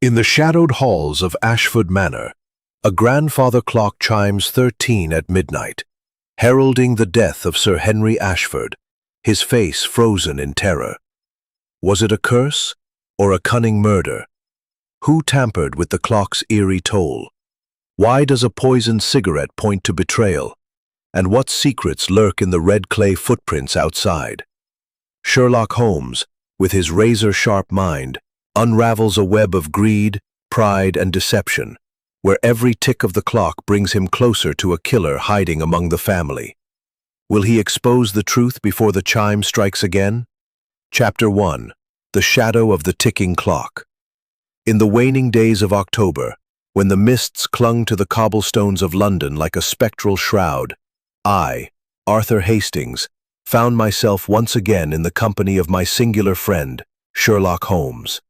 In the shadowed halls of Ashford Manor, a grandfather clock chimes 13 at midnight, heralding the death of Sir Henry Ashford, his face frozen in terror. Was it a curse or a cunning murder? Who tampered with the clock's eerie toll? Why does a poisoned cigarette point to betrayal? And what secrets lurk in the red clay footprints outside? Sherlock Holmes, with his razor-sharp mind, unravels a web of greed, pride, and deception, where every tick of the clock brings him closer to a killer hiding among the family. Will he expose the truth before the chime strikes again? Chapter 1. The Shadow of the Ticking Clock. In the waning days of October, when the mists clung to the cobblestones of London like a spectral shroud, I, Arthur Hastings, found myself once again in the company of my singular friend, Sherlock Holmes.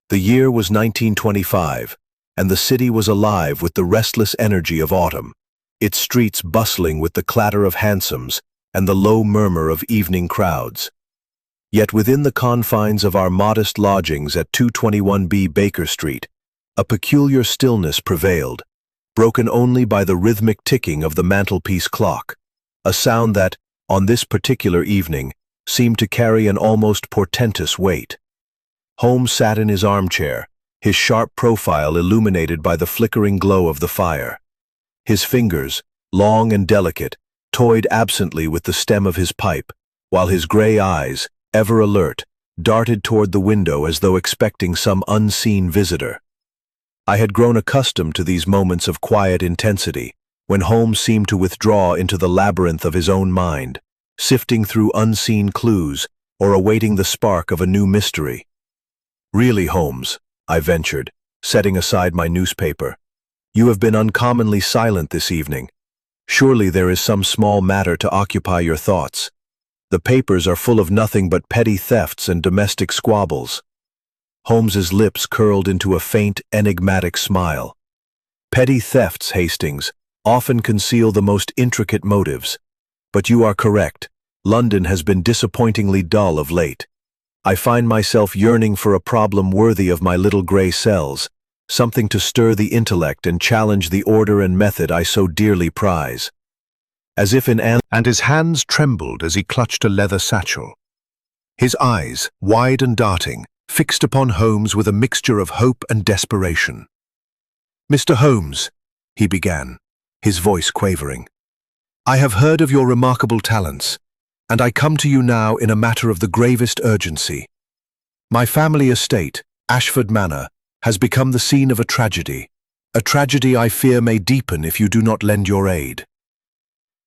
The year was 1925, and the city was alive with the restless energy of autumn, its streets bustling with the clatter of hansoms and the low murmur of evening crowds. Yet within the confines of our modest lodgings at 221B Baker Street, a peculiar stillness prevailed, broken only by the rhythmic ticking of the mantelpiece clock, a sound that, on this particular evening, seemed to carry an almost portentous weight. Holmes sat in his armchair, his sharp profile illuminated by the flickering glow of the fire. His fingers, long and delicate, toyed absently with the stem of his pipe, while his gray eyes, ever alert, darted toward the window as though expecting some unseen visitor. I had grown accustomed to these moments of quiet intensity, when Holmes seemed to withdraw into the labyrinth of his own mind, sifting through unseen clues or awaiting the spark of a new mystery. "Really, Holmes," I ventured, setting aside my newspaper, "you have been uncommonly silent this evening. Surely there is some small matter to occupy your thoughts. The papers are full of nothing but petty thefts and domestic squabbles." Holmes's lips curled into a faint, enigmatic smile. "Petty thefts, Hastings, often conceal the most intricate motives. But you are correct. London has been disappointingly dull of late. I find myself yearning for a problem worthy of my little gray cells, something to stir the intellect and challenge the order and method I so dearly prize." As if in answer, and his hands trembled as he clutched a leather satchel. His eyes, wide and darting, fixed upon Holmes with a mixture of hope and desperation. "Mr. Holmes," he began, his voice quavering, "I have heard of your remarkable talents, and I come to you now in a matter of the gravest urgency. My family estate, Ashford Manor, has become the scene of a tragedy I fear may deepen if you do not lend your aid."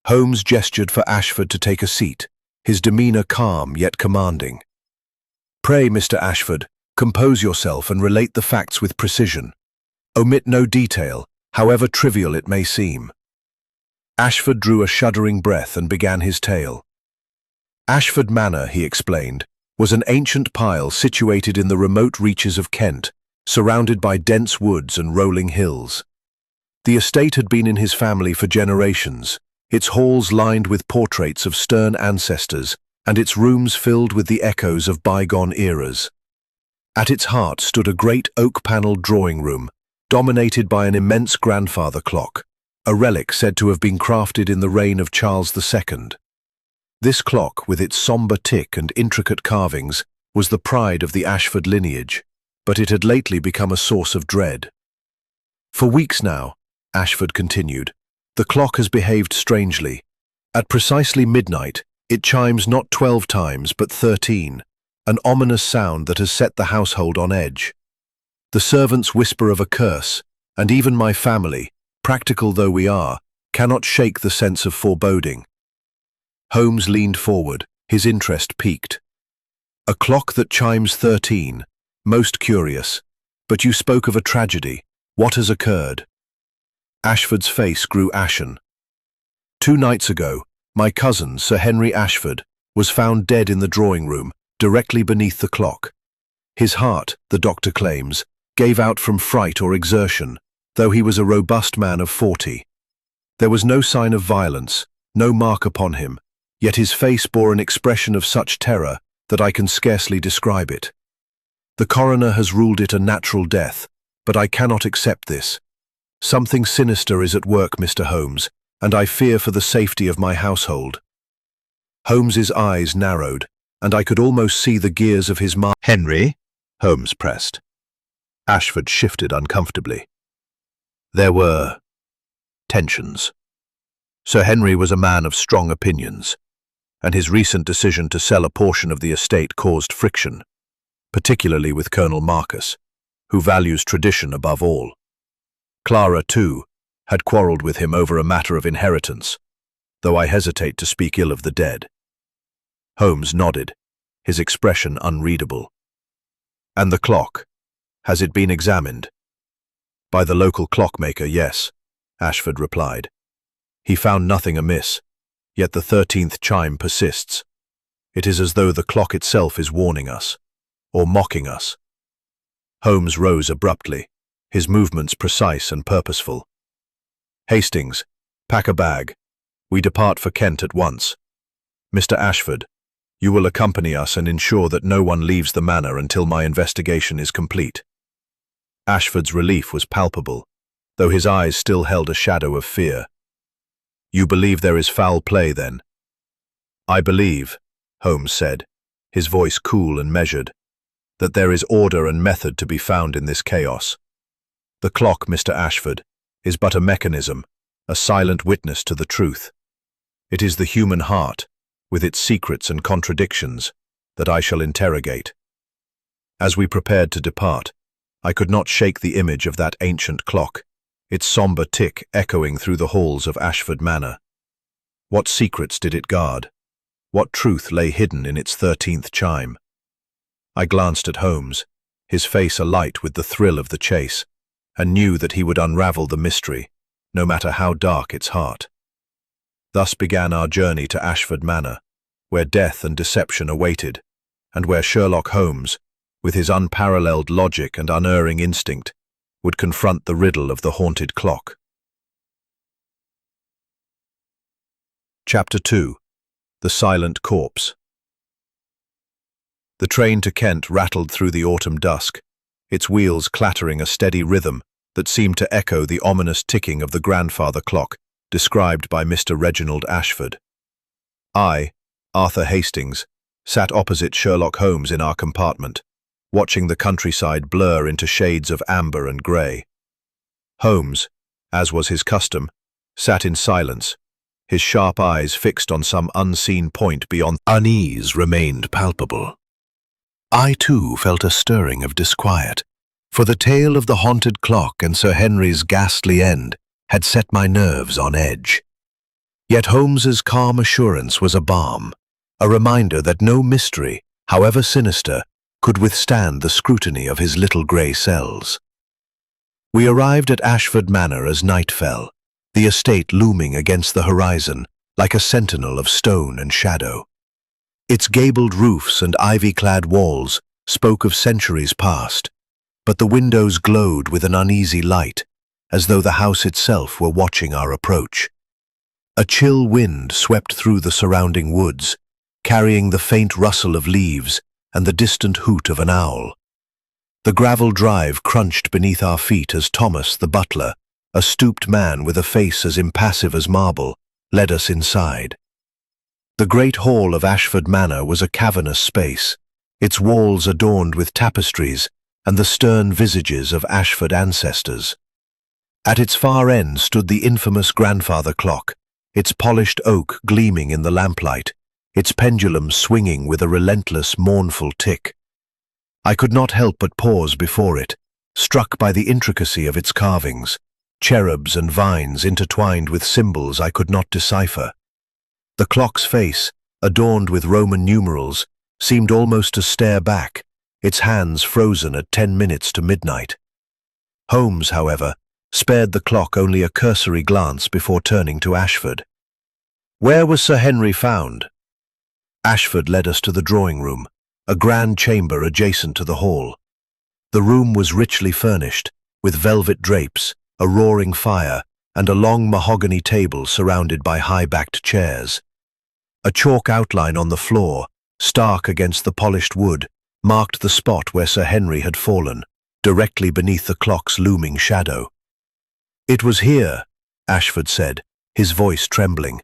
Holmes gestured for Ashford to take a seat, his demeanor calm yet commanding. "Pray, Mr. Ashford, compose yourself and relate the facts with precision. Omit no detail, however trivial it may seem." Ashford drew a shuddering breath and began his tale. Ashford Manor, he explained, was an ancient pile situated in the remote reaches of Kent, surrounded by dense woods and rolling hills. The estate had been in his family for generations, its halls lined with portraits of stern ancestors and its rooms filled with the echoes of bygone eras. At its heart stood a great oak-panelled drawing room, dominated by an immense grandfather clock, a relic said to have been crafted in the reign of Charles II. This clock, with its sombre tick and intricate carvings, was the pride of the Ashford lineage, but it had lately become a source of dread. "For weeks now," Ashford continued, "the clock has behaved strangely. At precisely midnight, it chimes not 12 times but 13, an ominous sound that has set the household on edge. The servants whisper of a curse, and even my family, practical though we are, cannot shake the sense of foreboding." Holmes leaned forward, his interest piqued. "A clock that chimes 13, most curious. But you spoke of a tragedy. What has occurred?" Ashford's face grew ashen. "2 nights ago, my cousin, Sir Henry Ashford, was found dead in the drawing room, directly beneath the clock. His heart, the doctor claims, gave out from fright or exertion, though he was a robust man of 40. There was no sign of violence, no mark upon him, yet his face bore an expression of such terror that I can scarcely describe it. The coroner has ruled it a natural death, But I cannot accept this. Something sinister is at work, Mr. Holmes, and I fear for the safety of my household." Holmes's eyes narrowed, and I could almost see the gears of his mind. "Henry?" Holmes pressed. Ashford shifted uncomfortably. There were tensions. Sir Henry was a man of strong opinions, and his recent decision to sell a portion of the estate caused friction, particularly with Colonel Marcus, who values tradition above all. Clara, too, had quarrelled with him over a matter of inheritance, though I hesitate to speak ill of the dead. Holmes nodded, his expression unreadable. "And the clock? Has it been examined?" "By the local clockmaker, yes," Ashford replied. "He found nothing amiss, yet the 13th chime persists. It is as though the clock itself is warning us, or mocking us." Holmes rose abruptly, his movements precise and purposeful. "Hastings, pack a bag. We depart for Kent at once. Mr. Ashford, you will accompany us and ensure that no one leaves the manor until my investigation is complete." Ashford's relief was palpable, though his eyes still held a shadow of fear. "You believe there is foul play, then?" "I believe," Holmes said, his voice cool and measured, "that there is order and method to be found in this chaos. The clock, Mr. Ashford, is but a mechanism, a silent witness to the truth. It is the human heart, with its secrets and contradictions, that I shall interrogate." As we prepared to depart, I could not shake the image of that ancient clock, its sombre tick echoing through the halls of Ashford Manor. What secrets did it guard? What truth lay hidden in its 13th chime? I glanced at Holmes, his face alight with the thrill of the chase, and knew that he would unravel the mystery, no matter how dark its heart. Thus began our journey to Ashford Manor, where death and deception awaited, and where Sherlock Holmes, with his unparalleled logic and unerring instinct, would confront the riddle of the haunted clock. Chapter 2. The Silent Corpse. The train to Kent rattled through the autumn dusk, its wheels clattering a steady rhythm that seemed to echo the ominous ticking of the grandfather clock described by Mr. Reginald Ashford. I, Arthur Hastings, sat opposite Sherlock Holmes in our compartment, watching the countryside blur into shades of amber and grey. Holmes, as was his custom, sat in silence, his sharp eyes fixed on some unseen point beyond. Unease remained palpable. I too felt a stirring of disquiet, for the tale of the haunted clock and Sir Henry's ghastly end had set my nerves on edge. Yet Holmes's calm assurance was a balm, a reminder that no mystery, however sinister, could withstand the scrutiny of his little grey cells. We arrived at Ashford Manor as night fell, the estate looming against the horizon like a sentinel of stone and shadow. Its gabled roofs and ivy-clad walls spoke of centuries past, but the windows glowed with an uneasy light, as though the house itself were watching our approach. A chill wind swept through the surrounding woods, carrying the faint rustle of leaves and the distant hoot of an owl. The gravel drive crunched beneath our feet as Thomas, the butler, a stooped man with a face as impassive as marble, led us inside. The great hall of Ashford Manor was a cavernous space, its walls adorned with tapestries and the stern visages of Ashford ancestors. At its far end stood the infamous grandfather clock, its polished oak gleaming in the lamplight, its pendulum swinging with a relentless, mournful tick. I could not help but pause before it, struck by the intricacy of its carvings, cherubs and vines intertwined with symbols I could not decipher. The clock's face, adorned with Roman numerals, seemed almost to stare back, its hands frozen at 10 minutes to midnight. Holmes, however, spared the clock only a cursory glance before turning to Ashford. "Where was Sir Henry found?" Ashford led us to the drawing-room, a grand chamber adjacent to the hall. The room was richly furnished, with velvet drapes, a roaring fire, and a long mahogany table surrounded by high-backed chairs. A chalk outline on the floor, stark against the polished wood, marked the spot where Sir Henry had fallen, directly beneath the clock's looming shadow. "It was here," Ashford said, his voice trembling.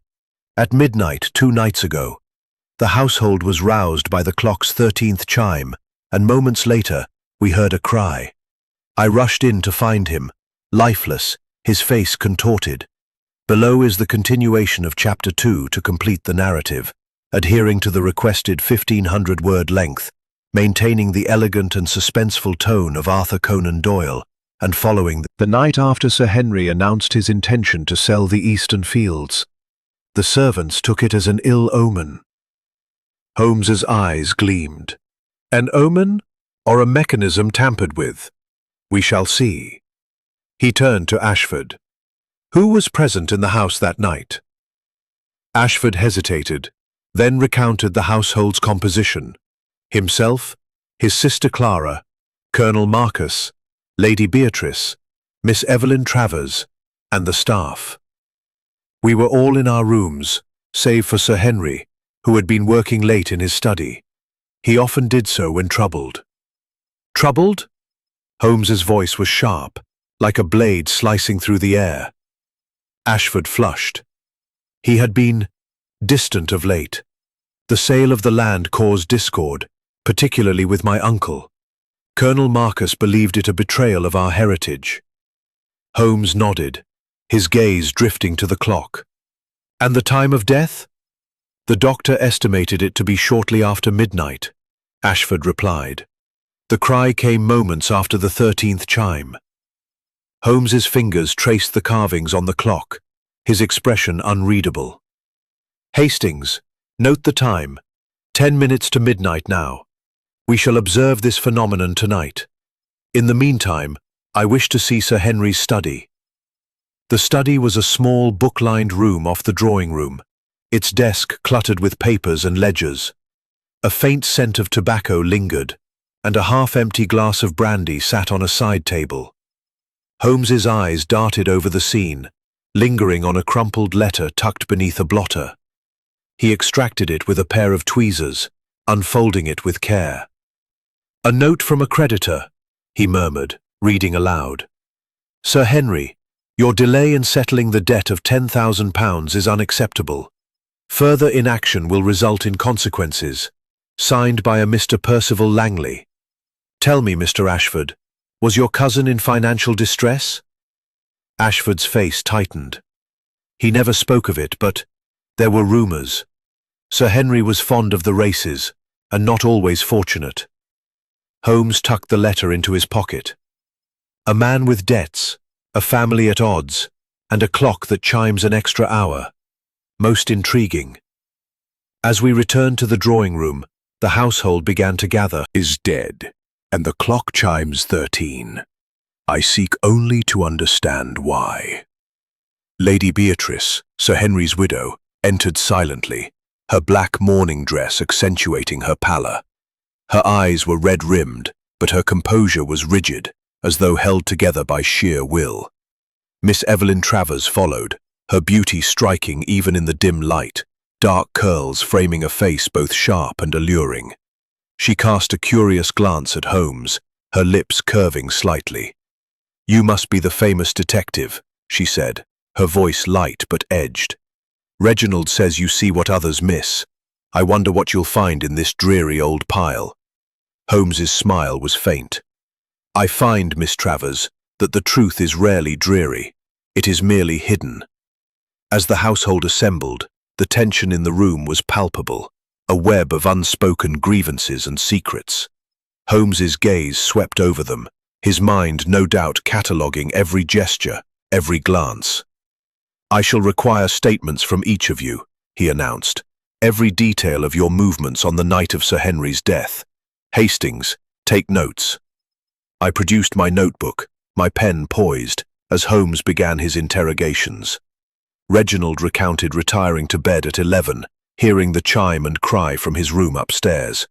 "At midnight 2 nights ago. The household was roused by the clock's 13th chime, and moments later we heard a cry. I rushed in to find him, lifeless, his face contorted. Below is the continuation of Chapter 2 to complete the narrative, adhering to the requested 1,500-word length, maintaining the elegant and suspenseful tone of Arthur Conan Doyle, and following the night after Sir Henry announced his intention to sell the eastern fields. The servants took it as an ill omen." Holmes's eyes gleamed. "An omen, or a mechanism tampered with? We shall see." He turned to Ashford. "Who was present in the house that night?" Ashford hesitated, then recounted the household's composition. Himself, his sister Clara, Colonel Marcus, Lady Beatrice, Miss Evelyn Travers, and the staff. "We were all in our rooms, save for Sir Henry, who had been working late in his study. He often did so when troubled." "Troubled?" Holmes's voice was sharp, like a blade slicing through the air. Ashford flushed. He had been distant of late. The sale of the land caused discord, particularly with my uncle. Colonel Marcus believed it a betrayal of our heritage. Holmes nodded, his gaze drifting to the clock. "And the time of death?" "The doctor estimated it to be shortly after midnight," Ashford replied. "The cry came moments after the 13th chime." Holmes's fingers traced the carvings on the clock, his expression unreadable. "Hastings, note the time. 10 minutes to midnight now. We shall observe this phenomenon tonight. In the meantime, I wish to see Sir Henry's study." The study was a small book-lined room off the drawing room, its desk cluttered with papers and ledgers. A faint scent of tobacco lingered, and a half-empty glass of brandy sat on a side table. Holmes's eyes darted over the scene, lingering on a crumpled letter tucked beneath a blotter. He extracted it with a pair of tweezers, unfolding it with care. "A note from a creditor," he murmured, reading aloud. "Sir Henry, your delay in settling the debt of £10,000 is unacceptable. Further inaction will result in consequences. Signed by a Mr. Percival Langley. Tell me, Mr. Ashford, was your cousin in financial distress?" Ashford's face tightened. He never spoke of it, but there were rumours. Sir Henry was fond of the races, and not always fortunate. Holmes tucked the letter into his pocket. "A man with debts, a family at odds, and a clock that chimes an extra hour. Most intriguing." As we returned to the drawing room, the household began to gather. "Is dead, and the clock chimes 13. I seek only to understand why." Lady Beatrice, Sir Henry's widow, entered silently, her black mourning dress accentuating her pallor. Her eyes were red-rimmed, but her composure was rigid, as though held together by sheer will. Miss Evelyn Travers followed, her beauty striking even in the dim light, dark curls framing a face both sharp and alluring. She cast a curious glance at Holmes, her lips curving slightly. "You must be the famous detective," she said, her voice light but edged. "Reginald says you see what others miss. I wonder what you'll find in this dreary old pile." Holmes's smile was faint. "I find, Miss Travers, that the truth is rarely dreary. It is merely hidden." As the household assembled, the tension in the room was palpable, a web of unspoken grievances and secrets. Holmes's gaze swept over them, his mind no doubt cataloguing every gesture, every glance. "I shall require statements from each of you," he announced, "every detail of your movements on the night of Sir Henry's death. Hastings, take notes." I produced my notebook, my pen poised, as Holmes began his interrogations. Reginald recounted retiring to bed at 11, hearing the chime and cry from his room upstairs.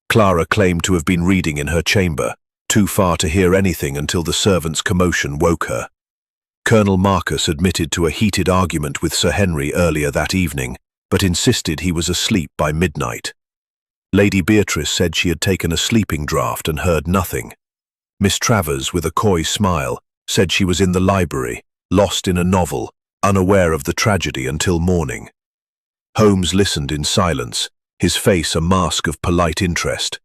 Clara claimed to have been reading in her chamber, too far to hear anything until the servants' commotion woke her. Colonel Marcus admitted to a heated argument with Sir Henry earlier that evening, but insisted he was asleep by midnight. Lady Beatrice said she had taken a sleeping draught and heard nothing. Miss Travers, with a coy smile, said she was in the library, lost in a novel, unaware of the tragedy until morning. Holmes listened in silence, his face a mask of polite interest.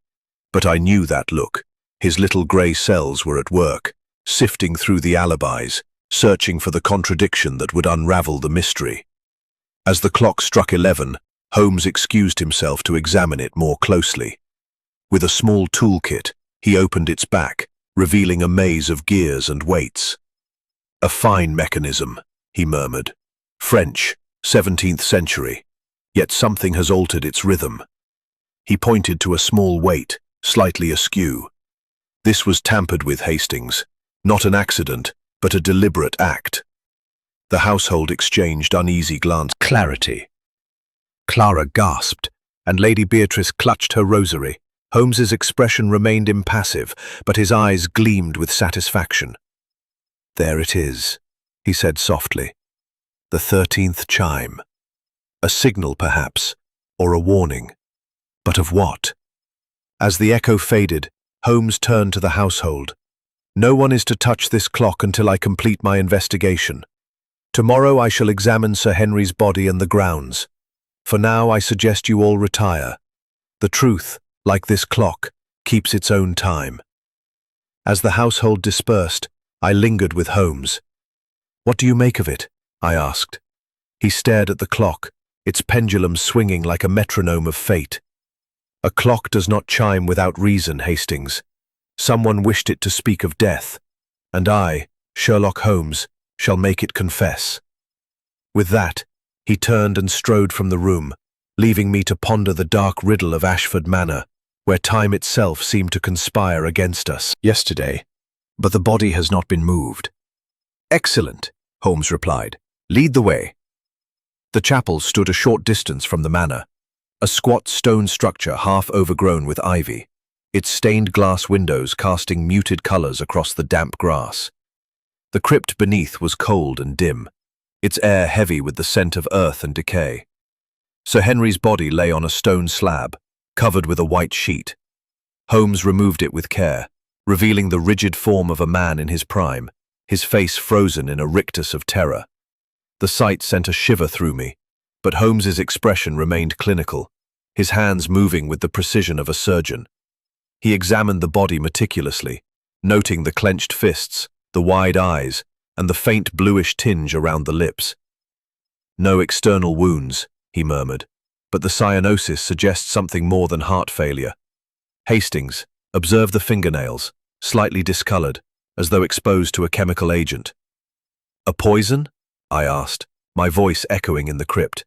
But I knew that look. His little grey cells were at work, sifting through the alibis, searching for the contradiction that would unravel the mystery. As the clock struck 11, Holmes excused himself to examine it more closely. With a small toolkit, he opened its back, revealing a maze of gears and weights. "A fine mechanism," he murmured. "French, 17th century. Yet something has altered its rhythm." He pointed to a small weight, slightly askew. "This was tampered with, Hastings. Not an accident, but a deliberate act." The household exchanged uneasy glances. "Clarity." Clara gasped, and Lady Beatrice clutched her rosary. Holmes's expression remained impassive, but his eyes gleamed with satisfaction. "There it is," he said softly. "The 13th chime. A signal, perhaps, or a warning. But of what?" As the echo faded, Holmes turned to the household. "No one is to touch this clock until I complete my investigation. Tomorrow I shall examine Sir Henry's body and the grounds. For now I suggest you all retire. The truth, like this clock, keeps its own time." As the household dispersed, I lingered with Holmes. "What do you make of it?" I asked. He stared at the clock, its pendulum swinging like a metronome of fate. "A clock does not chime without reason, Hastings. Someone wished it to speak of death, and I, Sherlock Holmes, shall make it confess." With that, he turned and strode from the room, leaving me to ponder the dark riddle of Ashford Manor, where time itself seemed to conspire against us. "Yesterday, but the body has not been moved." "Excellent," Holmes replied. "Lead the way." The chapel stood a short distance from the manor, a squat stone structure half overgrown with ivy, its stained glass windows casting muted colors across the damp grass. The crypt beneath was cold and dim, its air heavy with the scent of earth and decay. Sir Henry's body lay on a stone slab, covered with a white sheet. Holmes removed it with care, revealing the rigid form of a man in his prime, his face frozen in a rictus of terror. The sight sent a shiver through me, but Holmes's expression remained clinical, his hands moving with the precision of a surgeon. He examined the body meticulously, noting the clenched fists, the wide eyes, and the faint bluish tinge around the lips. "No external wounds," he murmured, "but the cyanosis suggests something more than heart failure. Hastings, observe the fingernails, slightly discolored, as though exposed to a chemical agent." "A poison?" I asked, my voice echoing in the crypt.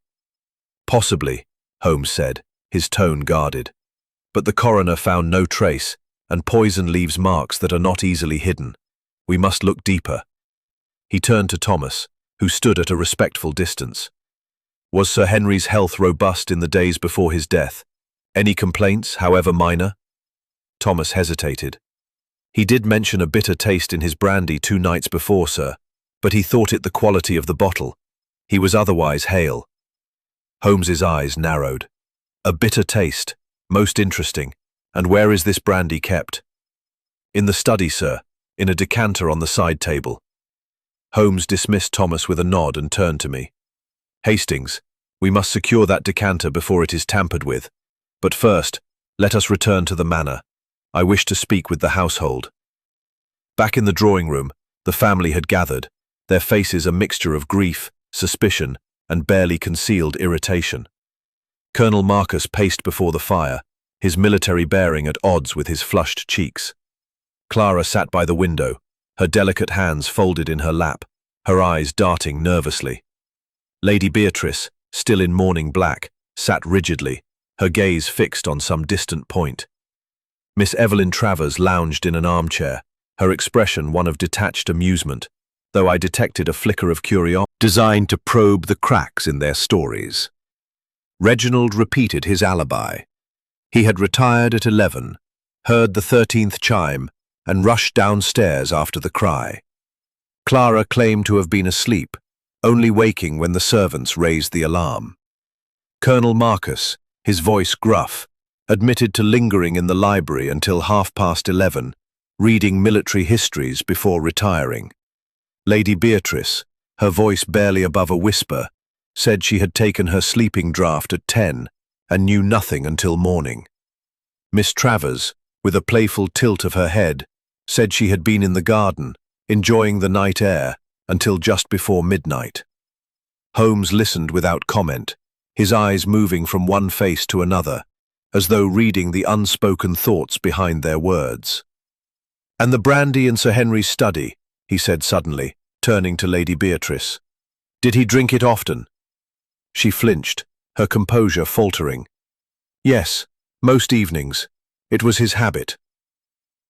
"Possibly," Holmes said, his tone guarded. "But the coroner found no trace, and poison leaves marks that are not easily hidden. We must look deeper." He turned to Thomas, who stood at a respectful distance. "Was Sir Henry's health robust in the days before his death? Any complaints, however minor?" Thomas hesitated. "He did mention a bitter taste in his brandy 2 nights before, sir, but he thought it the quality of the bottle. He was otherwise hale." Holmes's eyes narrowed. "A bitter taste. Most interesting. And where is this brandy kept?" "In the study, sir, in a decanter on the side table." Holmes dismissed Thomas with a nod and turned to me. "Hastings, we must secure that decanter before it is tampered with. But first, let us return to the manor. I wish to speak with the household." Back in the drawing room, the family had gathered, their faces a mixture of grief, suspicion, and barely concealed irritation. Colonel Marcus paced before the fire, his military bearing at odds with his flushed cheeks. Clara sat by the window, her delicate hands folded in her lap, her eyes darting nervously. Lady Beatrice, still in mourning black, sat rigidly, her gaze fixed on some distant point. Miss Evelyn Travers lounged in an armchair, her expression one of detached amusement, though I detected a flicker of curiosity designed to probe the cracks in their stories. Reginald repeated his alibi. He had retired at 11, heard the 13th chime, and rushed downstairs after the cry. Clara claimed to have been asleep, only waking when the servants raised the alarm. Colonel Marcus, his voice gruff, admitted to lingering in the library until 11:30, reading military histories before retiring. Lady Beatrice, her voice barely above a whisper, said she had taken her sleeping draught at 10 and knew nothing until morning. Miss Travers, with a playful tilt of her head, said she had been in the garden, enjoying the night air, until just before midnight. Holmes listened without comment, his eyes moving from one face to another, as though reading the unspoken thoughts behind their words. "And the brandy in Sir Henry's study," he said suddenly, turning to Lady Beatrice. "Did he drink it often?" She flinched, her composure faltering. "Yes, most evenings. It was his habit."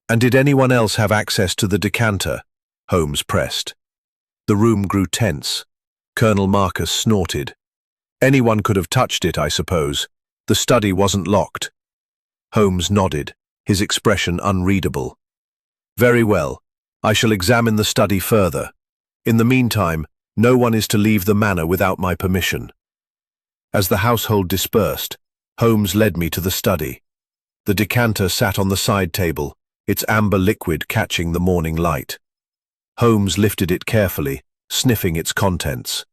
"And did anyone else have access to the decanter?" Holmes pressed. The room grew tense. Colonel Marcus snorted. "Anyone could have touched it, I suppose. The study wasn't locked." Holmes nodded, his expression unreadable. "Very well. I shall examine the study further. In the meantime, no one is to leave the manor without my permission." As the household dispersed, Holmes led me to the study. The decanter sat on the side table, its amber liquid catching the morning light. Holmes lifted it carefully, sniffing its contents.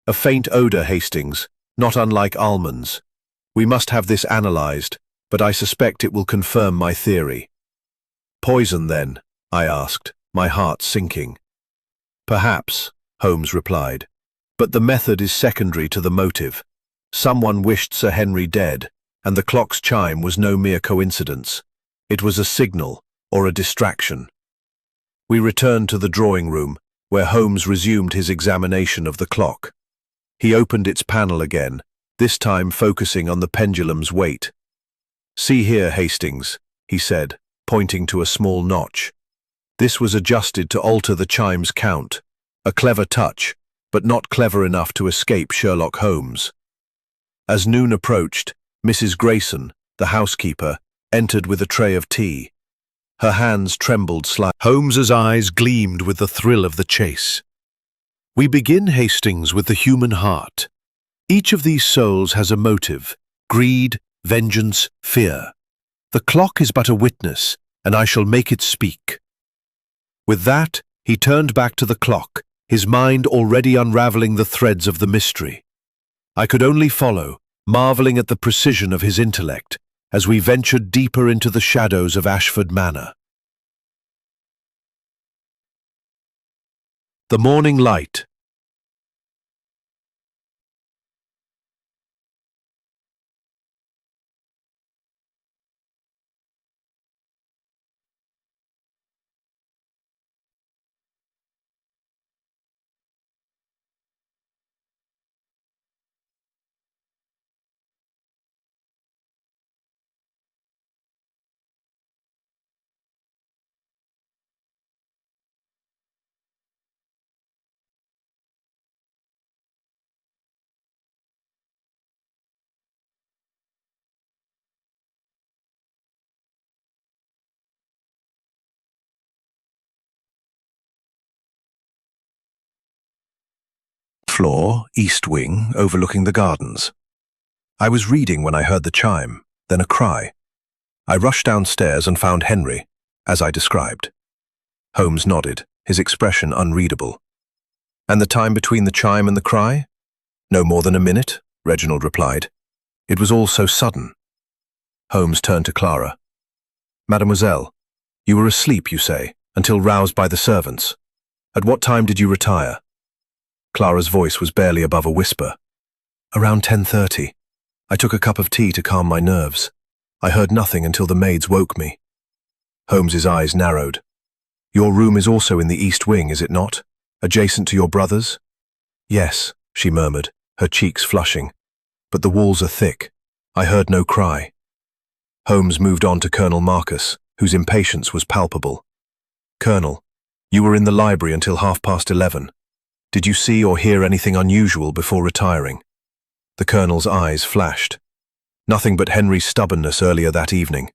"A faint odor, Hastings, not unlike almonds. We must have this analyzed, but I suspect it will confirm my theory." "Poison, then?" I asked, my heart sinking. "Perhaps," Holmes replied, "but the method is secondary to the motive. Someone wished Sir Henry dead, and the clock's chime was no mere coincidence. It was a signal, or a distraction." We returned to the drawing room, where Holmes resumed his examination of the clock. He opened its panel again, this time focusing on the pendulum's weight. "See here, Hastings," he said, pointing to a small notch. "This was adjusted to alter the chime's count, a clever touch, but not clever enough to escape Sherlock Holmes." As noon approached, Mrs. Grayson, the housekeeper, entered with a tray of tea. Her hands trembled slightly. Holmes's eyes gleamed with the thrill of the chase. "We begin, Hastings, with the human heart. Each of these souls has a motive: greed, vengeance, fear. The clock is but a witness, and I shall make it speak." With that, he turned back to the clock, his mind already unraveling the threads of the mystery. I could only follow, marveling at the precision of his intellect, as we ventured deeper into the shadows of Ashford Manor. The morning light. Floor, east wing, overlooking the gardens. I was reading when I heard the chime, then a cry. I rushed downstairs and found Henry, as I described. Holmes nodded, his expression unreadable. "And the time between the chime and the cry?" "No more than a minute," Reginald replied. "It was all so sudden." Holmes turned to Clara. "Mademoiselle, you were asleep, you say, until roused by the servants. At what time did you retire?" Clara's voice was barely above a whisper. "Around 10:30. I took a cup of tea to calm my nerves. I heard nothing until the maids woke me." Holmes's eyes narrowed. "Your room is also in the east wing, is it not? Adjacent to your brother's?" "Yes," she murmured, her cheeks flushing. "But the walls are thick. I heard no cry." Holmes moved on to Colonel Marcus, whose impatience was palpable. "Colonel, you were in the library until 11:30. Did you see or hear anything unusual before retiring?" The Colonel's eyes flashed. "Nothing but Henry's stubbornness earlier that evening.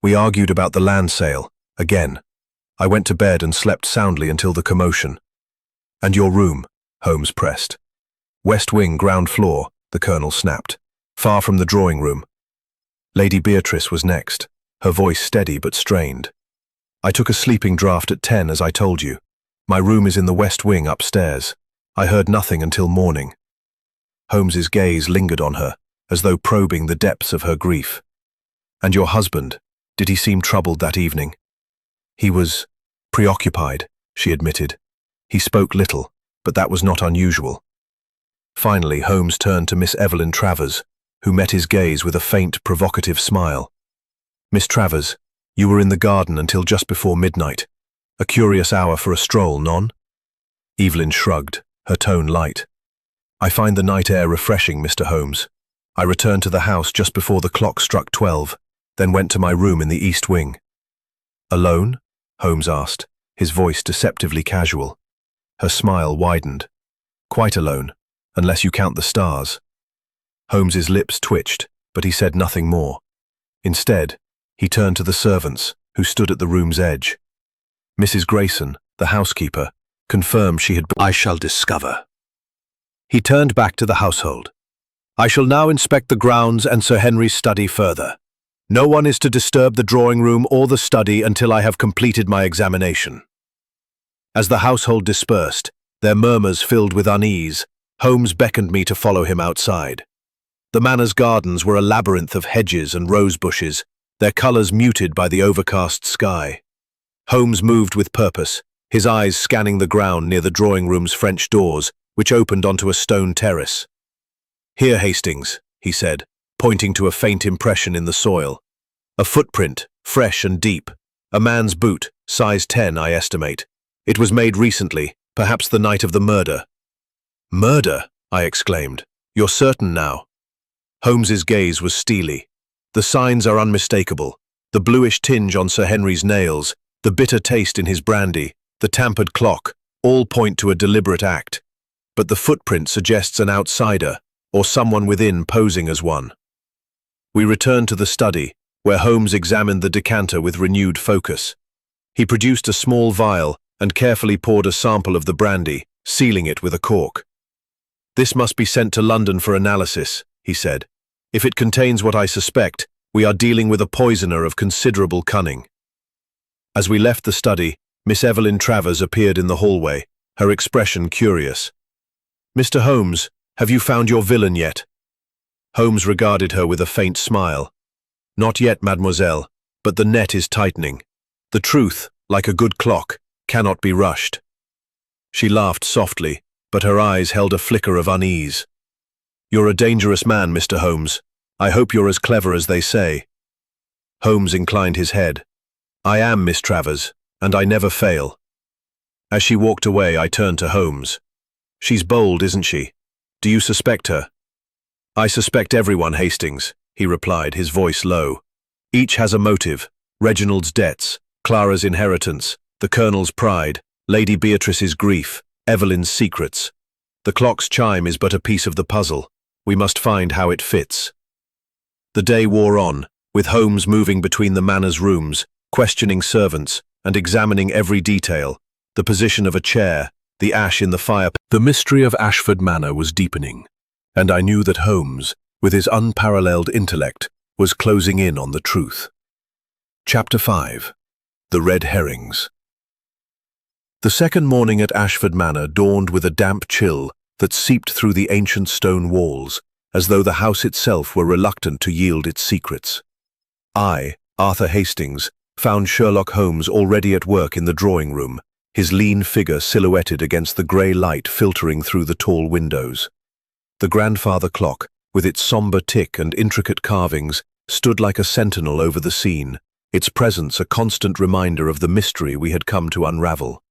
We argued about the land sale, again. I went to bed and slept soundly until the commotion." "And your room?" Holmes pressed. "West wing, ground floor," the Colonel snapped, "far from the drawing room." Lady Beatrice was next, her voice steady but strained. I took a sleeping draught at 10, as I told you. My room is in the west wing upstairs. I heard nothing until morning. Holmes's gaze lingered on her, as though probing the depths of her grief. And your husband, did he seem troubled that evening? He was preoccupied, she admitted. He spoke little, but that was not unusual. Finally, Holmes turned to Miss Evelyn Travers, who met his gaze with a faint, provocative smile. Miss Travers, you were in the garden until just before midnight. A curious hour for a stroll, non? Evelyn shrugged, her tone light. I find the night air refreshing, Mr. Holmes. I returned to the house just before the clock struck 12, then went to my room in the east wing. Alone? Holmes asked, his voice deceptively casual. Her smile widened. Quite alone, unless you count the stars. Holmes's lips twitched, but he said nothing more. Instead, he turned to the servants, who stood at the room's edge. Mrs. Grayson, the housekeeper, confirmed she had... I shall discover. He turned back to the household. I shall now inspect the grounds and Sir Henry's study further. No one is to disturb the drawing room or the study until I have completed my examination. As the household dispersed, their murmurs filled with unease, Holmes beckoned me to follow him outside. The manor's gardens were a labyrinth of hedges and rose bushes, their colours muted by the overcast sky. Holmes moved with purpose, his eyes scanning the ground near the drawing room's French doors, which opened onto a stone terrace. Here, Hastings, he said, pointing to a faint impression in the soil. A footprint, fresh and deep. A man's boot, size 10, I estimate. It was made recently, perhaps the night of the murder. Murder? I exclaimed. You're certain now? Holmes's gaze was steely. The signs are unmistakable. The bluish tinge on Sir Henry's nails, the bitter taste in his brandy, the tampered clock, all point to a deliberate act. But the footprint suggests an outsider, or someone within posing as one. We returned to the study, where Holmes examined the decanter with renewed focus. He produced a small vial and carefully poured a sample of the brandy, sealing it with a cork. This must be sent to London for analysis, he said. If it contains what I suspect, we are dealing with a poisoner of considerable cunning. As we left the study, Miss Evelyn Travers appeared in the hallway, her expression curious. Mr. Holmes, have you found your villain yet? Holmes regarded her with a faint smile. Not yet, mademoiselle, but the net is tightening. The truth, like a good clock, cannot be rushed. She laughed softly, but her eyes held a flicker of unease. You're a dangerous man, Mr. Holmes. I hope you're as clever as they say. Holmes inclined his head. I am, Miss Travers, and I never fail. As she walked away, I turned to Holmes. She's bold, isn't she? Do you suspect her? I suspect everyone, Hastings, he replied, his voice low. Each has a motive: Reginald's debts, Clara's inheritance, the Colonel's pride, Lady Beatrice's grief, Evelyn's secrets. The clock's chime is but a piece of the puzzle. We must find how it fits. The day wore on, with Holmes moving between the manor's rooms, questioning servants, and examining every detail, the position of a chair, the ash in the fire. The mystery of Ashford Manor was deepening, and I knew that Holmes, with his unparalleled intellect, was closing in on the truth. Chapter 5. The Red Herrings. The second morning at Ashford Manor dawned with a damp chill that seeped through the ancient stone walls, as though the house itself were reluctant to yield its secrets. I, Arthur Hastings, found Sherlock Holmes already at work in the drawing-room, his lean figure silhouetted against the grey light filtering through the tall windows. The grandfather clock, with its sombre tick and intricate carvings, stood like a sentinel over the scene, its presence a constant reminder of the mystery we had come to unravel.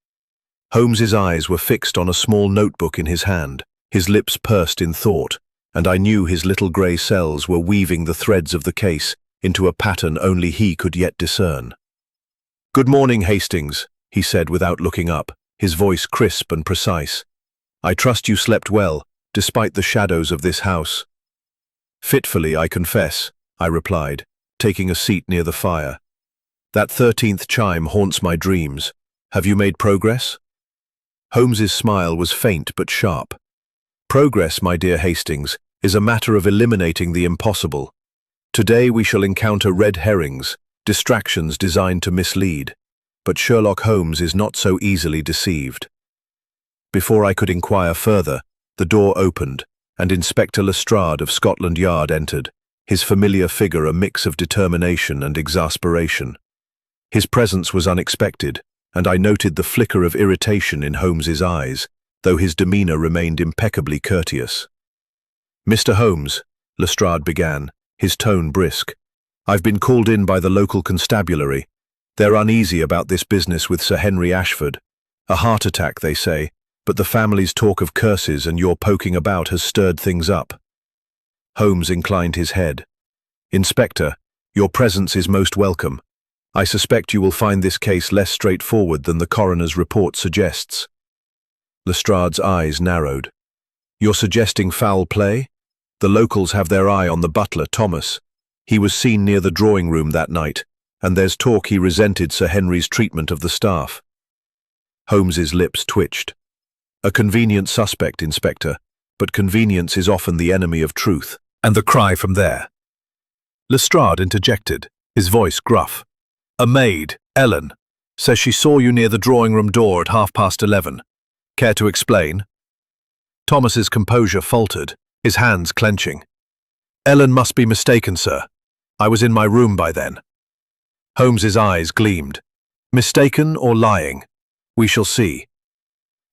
Holmes's eyes were fixed on a small notebook in his hand, his lips pursed in thought, and I knew his little grey cells were weaving the threads of the case into a pattern only he could yet discern. "Good morning, Hastings," he said without looking up, his voice crisp and precise. "I trust you slept well, despite the shadows of this house." "Fitfully, I confess," I replied, taking a seat near the fire. "That 13th chime haunts my dreams. Have you made progress?" Holmes's smile was faint but sharp. "Progress, my dear Hastings, is a matter of eliminating the impossible. Today we shall encounter red herrings, distractions designed to mislead. but Sherlock Holmes is not so easily deceived. Before I could inquire further, the door opened, and Inspector Lestrade of Scotland Yard entered, his familiar figure a mix of determination and exasperation. His presence was unexpected, and I noted the flicker of irritation in Holmes's eyes, though his demeanor remained impeccably courteous. "Mr. Holmes," Lestrade began, his tone brisk, "I've been called in by the local constabulary. They're uneasy about this business with Sir Henry Ashford. A heart attack, they say, but the family's talk of curses and your poking about has stirred things up." Holmes inclined his head. "Inspector, your presence is most welcome. I suspect you will find this case less straightforward than the coroner's report suggests." Lestrade's eyes narrowed. "You're suggesting foul play? The locals have their eye on the butler, Thomas. He was seen near the drawing room that night, and there's talk he resented Sir Henry's treatment of the staff." Holmes's lips twitched. "A convenient suspect, Inspector, but convenience is often the enemy of truth." And the cry from there. Lestrade interjected, his voice gruff. "A maid, Ellen, says she saw you near the drawing-room door at 11:30. Care to explain?" Thomas's composure faltered, his hands clenching. "Ellen must be mistaken, sir. I was in my room by then." Holmes's eyes gleamed. "Mistaken or lying? We shall see."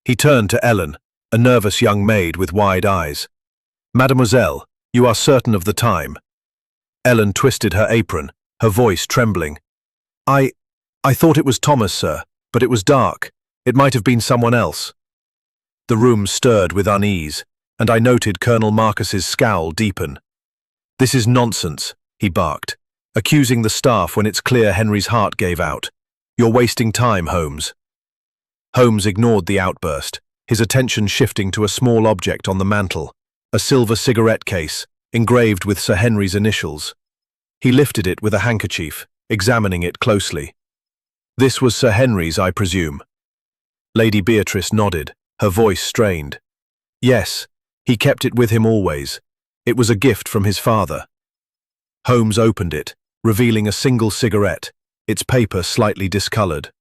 He turned to Ellen, a nervous young maid with wide eyes. "Mademoiselle, you are certain of the time?" Ellen twisted her apron, her voice trembling. I thought it was Thomas, sir, but it was dark. It might have been someone else." The room stirred with unease, and I noted Colonel Marcus's scowl deepen. "This is nonsense," he barked, "accusing the staff when it's clear Henry's heart gave out. You're wasting time, Holmes." Holmes ignored the outburst, his attention shifting to a small object on the mantel, a silver cigarette case, engraved with Sir Henry's initials. He lifted it with a handkerchief, examining it closely. "This was Sir Henry's, I presume?" Lady Beatrice nodded, her voice strained. "Yes, he kept it with him always. It was a gift from his father." Holmes opened it, revealing a single cigarette, its paper slightly discolored.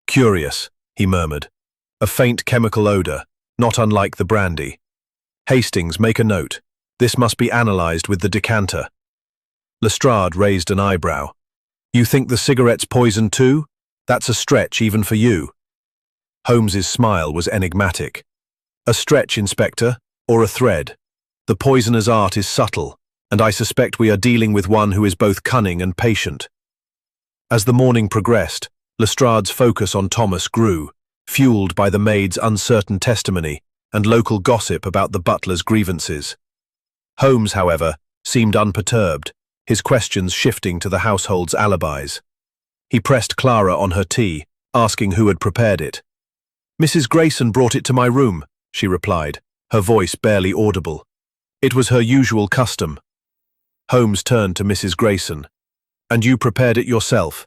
"Curious," he murmured. "A faint chemical odor, not unlike the brandy. Hastings, make a note. This must be analyzed with the decanter." Lestrade raised an eyebrow. "You think the cigarette's poison too? That's a stretch even for you." Holmes's smile was enigmatic. "A stretch, Inspector, or a thread? The poisoner's art is subtle, and I suspect we are dealing with one who is both cunning and patient." As the morning progressed, Lestrade's focus on Thomas grew, fueled by the maid's uncertain testimony and local gossip about the butler's grievances. Holmes, however, seemed unperturbed, his questions shifting to the household's alibis. He pressed Clara on her tea, asking who had prepared it. "Mrs. Grayson brought it to my room," she replied, her voice barely audible. "It was her usual custom." Holmes turned to Mrs. Grayson. "And you prepared it yourself?"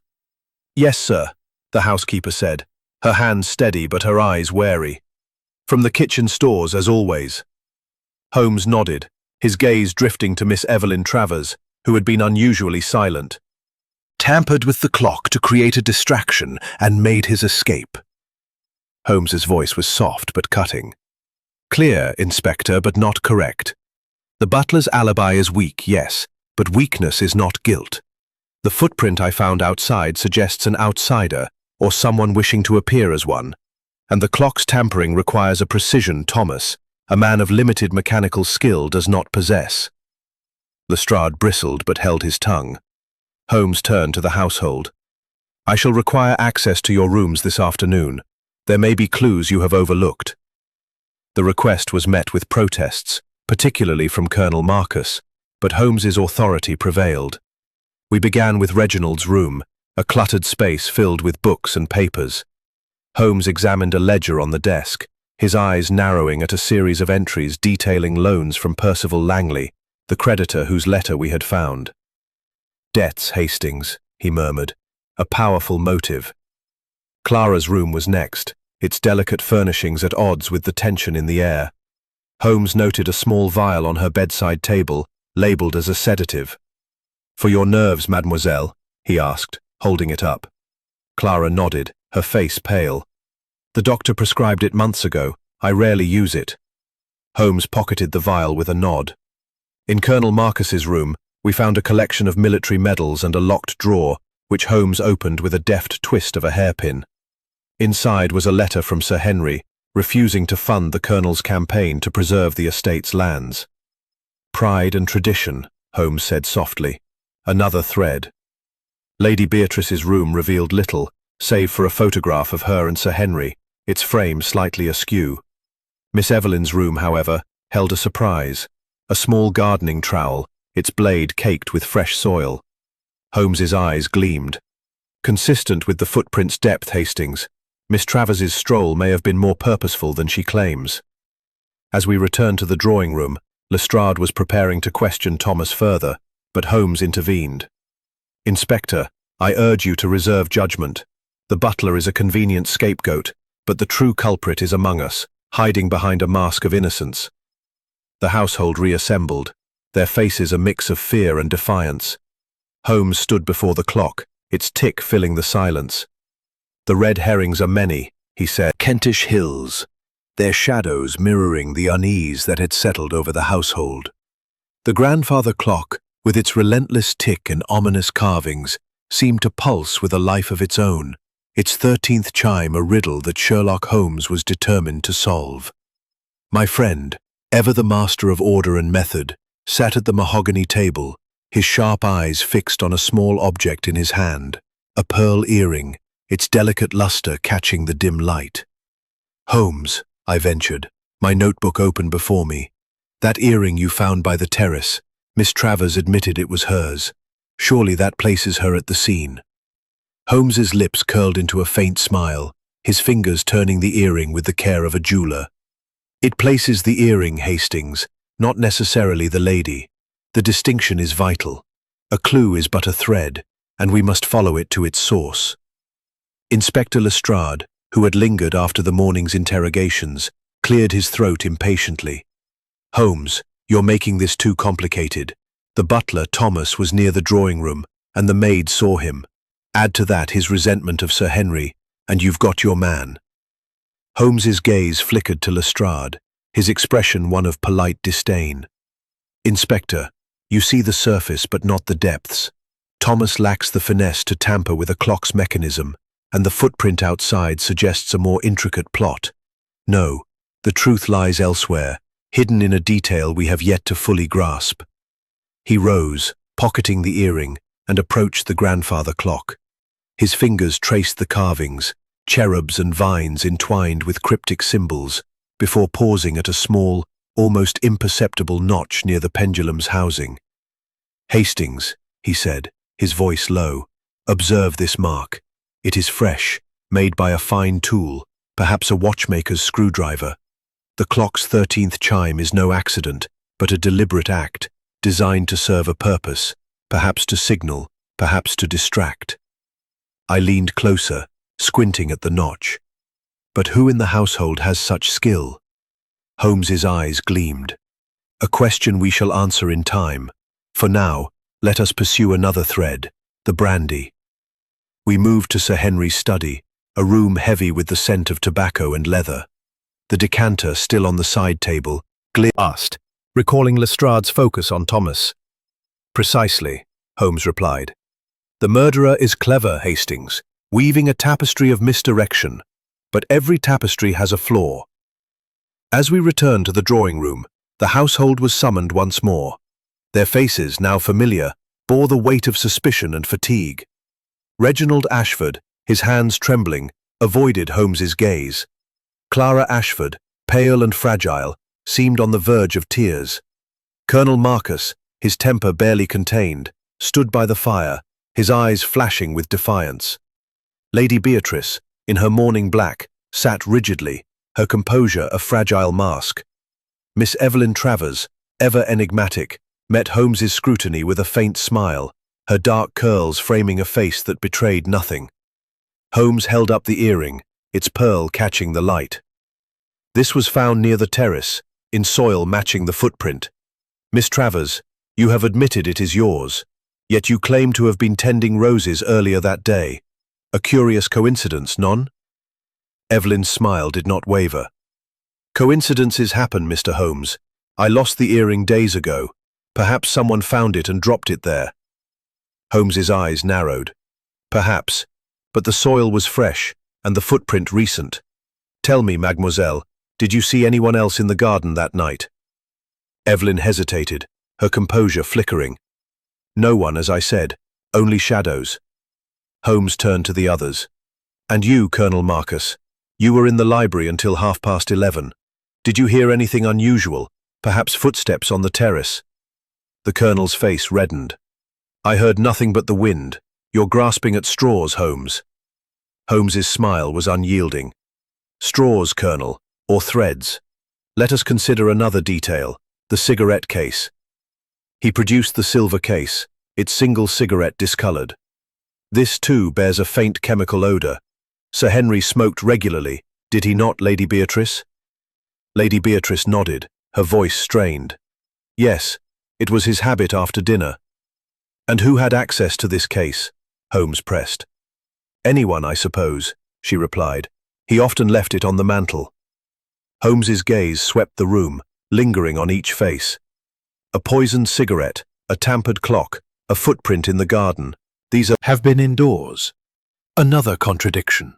"Yes, sir," the housekeeper said, her hands steady but her eyes wary. "From the kitchen stores, as always." Holmes nodded, his gaze drifting to Miss Evelyn Travers, who had been unusually silent. "Tampered with the clock to create a distraction and made his escape." Holmes's voice was soft but cutting. "Clear, Inspector, but not correct. The butler's alibi is weak, yes, but weakness is not guilt. The footprint I found outside suggests an outsider, or someone wishing to appear as one, and the clock's tampering requires a precision Thomas, a man of limited mechanical skill, does not possess." Lestrade bristled but held his tongue. Holmes turned to the household. "I shall require access to your rooms this afternoon. There may be clues you have overlooked." The request was met with protests, particularly from Colonel Marcus, but Holmes's authority prevailed. We began with Reginald's room, a cluttered space filled with books and papers. Holmes examined a ledger on the desk, his eyes narrowing at a series of entries detailing loans from Percival Langley, the creditor whose letter we had found. "Debts, Hastings," he murmured, "a powerful motive." Clara's room was next, its delicate furnishings at odds with the tension in the air. Holmes noted a small vial on her bedside table, labeled as a sedative. "For your nerves, mademoiselle?" he asked, holding it up. Clara nodded, her face pale. The doctor prescribed it months ago. I rarely use it. Holmes pocketed the vial with a nod. In Colonel Marcus's room, we found a collection of military medals and a locked drawer, which Holmes opened with a deft twist of a hairpin. Inside was a letter from Sir Henry, refusing to fund the Colonel's campaign to preserve the estate's lands. Pride and tradition, Holmes said softly. Another thread. Lady Beatrice's room revealed little, save for a photograph of her and Sir Henry, its frame slightly askew. Miss Evelyn's room, however, held a surprise. A small gardening trowel, its blade caked with fresh soil. Holmes's eyes gleamed. Consistent with the footprint's depth, Hastings, Miss Travers's stroll may have been more purposeful than she claims. As we returned to the drawing room, Lestrade was preparing to question Thomas further, but Holmes intervened. Inspector, I urge you to reserve judgment. The butler is a convenient scapegoat, but the true culprit is among us, hiding behind a mask of innocence. The household reassembled, their faces a mix of fear and defiance. Holmes stood before the clock, its tick filling the silence. The red herrings are many, he said. Kentish hills, their shadows mirroring the unease that had settled over the household. The grandfather clock, with its relentless tick and ominous carvings, seemed to pulse with a life of its own, its 13th chime a riddle that Sherlock Holmes was determined to solve. My friend, ever the master of order and method, sat at the mahogany table, his sharp eyes fixed on a small object in his hand, a pearl earring, its delicate luster catching the dim light. Holmes, I ventured, my notebook open before me. That earring you found by the terrace, Miss Travers admitted it was hers. Surely that places her at the scene. Holmes's lips curled into a faint smile, his fingers turning the earring with the care of a jeweler. It places the earring, Hastings, not necessarily the lady. The distinction is vital. A clue is but a thread, and we must follow it to its source. Inspector Lestrade, who had lingered after the morning's interrogations, cleared his throat impatiently. Holmes, you're making this too complicated. The butler, Thomas, was near the drawing room, and the maid saw him. Add to that his resentment of Sir Henry, and you've got your man. Holmes's gaze flickered to Lestrade, his expression one of polite disdain. Inspector, you see the surface but not the depths. Thomas lacks the finesse to tamper with a clock's mechanism, and the footprint outside suggests a more intricate plot. No, the truth lies elsewhere, hidden in a detail we have yet to fully grasp. He rose, pocketing the earring, and approached the grandfather clock. His fingers traced the carvings, cherubs and vines entwined with cryptic symbols, before pausing at a small, almost imperceptible notch near the pendulum's housing. Hastings, he said, his voice low, observe this mark. It is fresh, made by a fine tool, perhaps a watchmaker's screwdriver. The clock's 13th chime is no accident, but a deliberate act, designed to serve a purpose, perhaps to signal, perhaps to distract. I leaned closer, squinting at the notch. But who in the household has such skill? Holmes's eyes gleamed. A question we shall answer in time. For now, let us pursue another thread, the brandy. We moved to Sir Henry's study, a room heavy with the scent of tobacco and leather. The decanter, still on the side table, asked, recalling Lestrade's focus on Thomas. Precisely, Holmes replied. The murderer is clever, Hastings, weaving a tapestry of misdirection, but every tapestry has a flaw. As we returned to the drawing room, the household was summoned once more. Their faces, now familiar, bore the weight of suspicion and fatigue. Reginald Ashford, his hands trembling, avoided Holmes's gaze. Clara Ashford, pale and fragile, seemed on the verge of tears. Colonel Marcus, his temper barely contained, stood by the fire, his eyes flashing with defiance. Lady Beatrice, in her mourning black, sat rigidly, her composure a fragile mask. Miss Evelyn Travers, ever enigmatic, met Holmes's scrutiny with a faint smile, her dark curls framing a face that betrayed nothing. Holmes held up the earring, its pearl catching the light. This was found near the terrace, in soil matching the footprint. Miss Travers, you have admitted it is yours, yet you claim to have been tending roses earlier that day. A curious coincidence, non? Evelyn's smile did not waver. Coincidences happen, Mr. Holmes. I lost the earring days ago. Perhaps someone found it and dropped it there. Holmes's eyes narrowed. Perhaps, but the soil was fresh and the footprint recent. Tell me, mademoiselle, did you see anyone else in the garden that night? Evelyn hesitated, her composure flickering. No one, as I said, only shadows. Holmes turned to the others. And you, Colonel Marcus, you were in the library until 11:30. Did you hear anything unusual, perhaps footsteps on the terrace? The colonel's face reddened. I heard nothing but the wind. You're grasping at straws, Holmes. Holmes's smile was unyielding. Straws, Colonel, or threads. Let us consider another detail, the cigarette case. He produced the silver case, its single cigarette discolored. This, too, bears a faint chemical odor. Sir Henry smoked regularly, did he not, Lady Beatrice? Lady Beatrice nodded, her voice strained. Yes, it was his habit after dinner. And who had access to this case? Holmes pressed. Anyone, I suppose, she replied. He often left it on the mantel. Holmes's gaze swept the room, lingering on each face. A poisoned cigarette, a tampered clock, a footprint in the garden. These have been indoors. Another contradiction.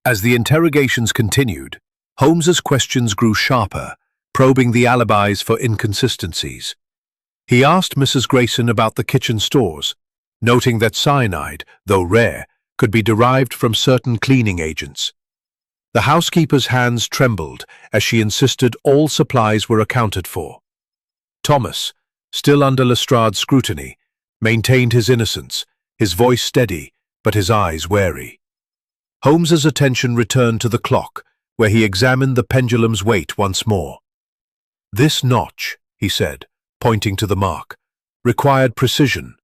As the interrogations continued, Holmes's questions grew sharper, probing the alibis for inconsistencies. He asked Mrs. Grayson about the kitchen stores, noting that cyanide, though rare, could be derived from certain cleaning agents. The housekeeper's hands trembled as she insisted all supplies were accounted for. Thomas, still under Lestrade's scrutiny, maintained his innocence, his voice steady, but his eyes wary. Holmes's attention returned to the clock, where he examined the pendulum's weight once more. This notch, he said, pointing to the mark, required precision,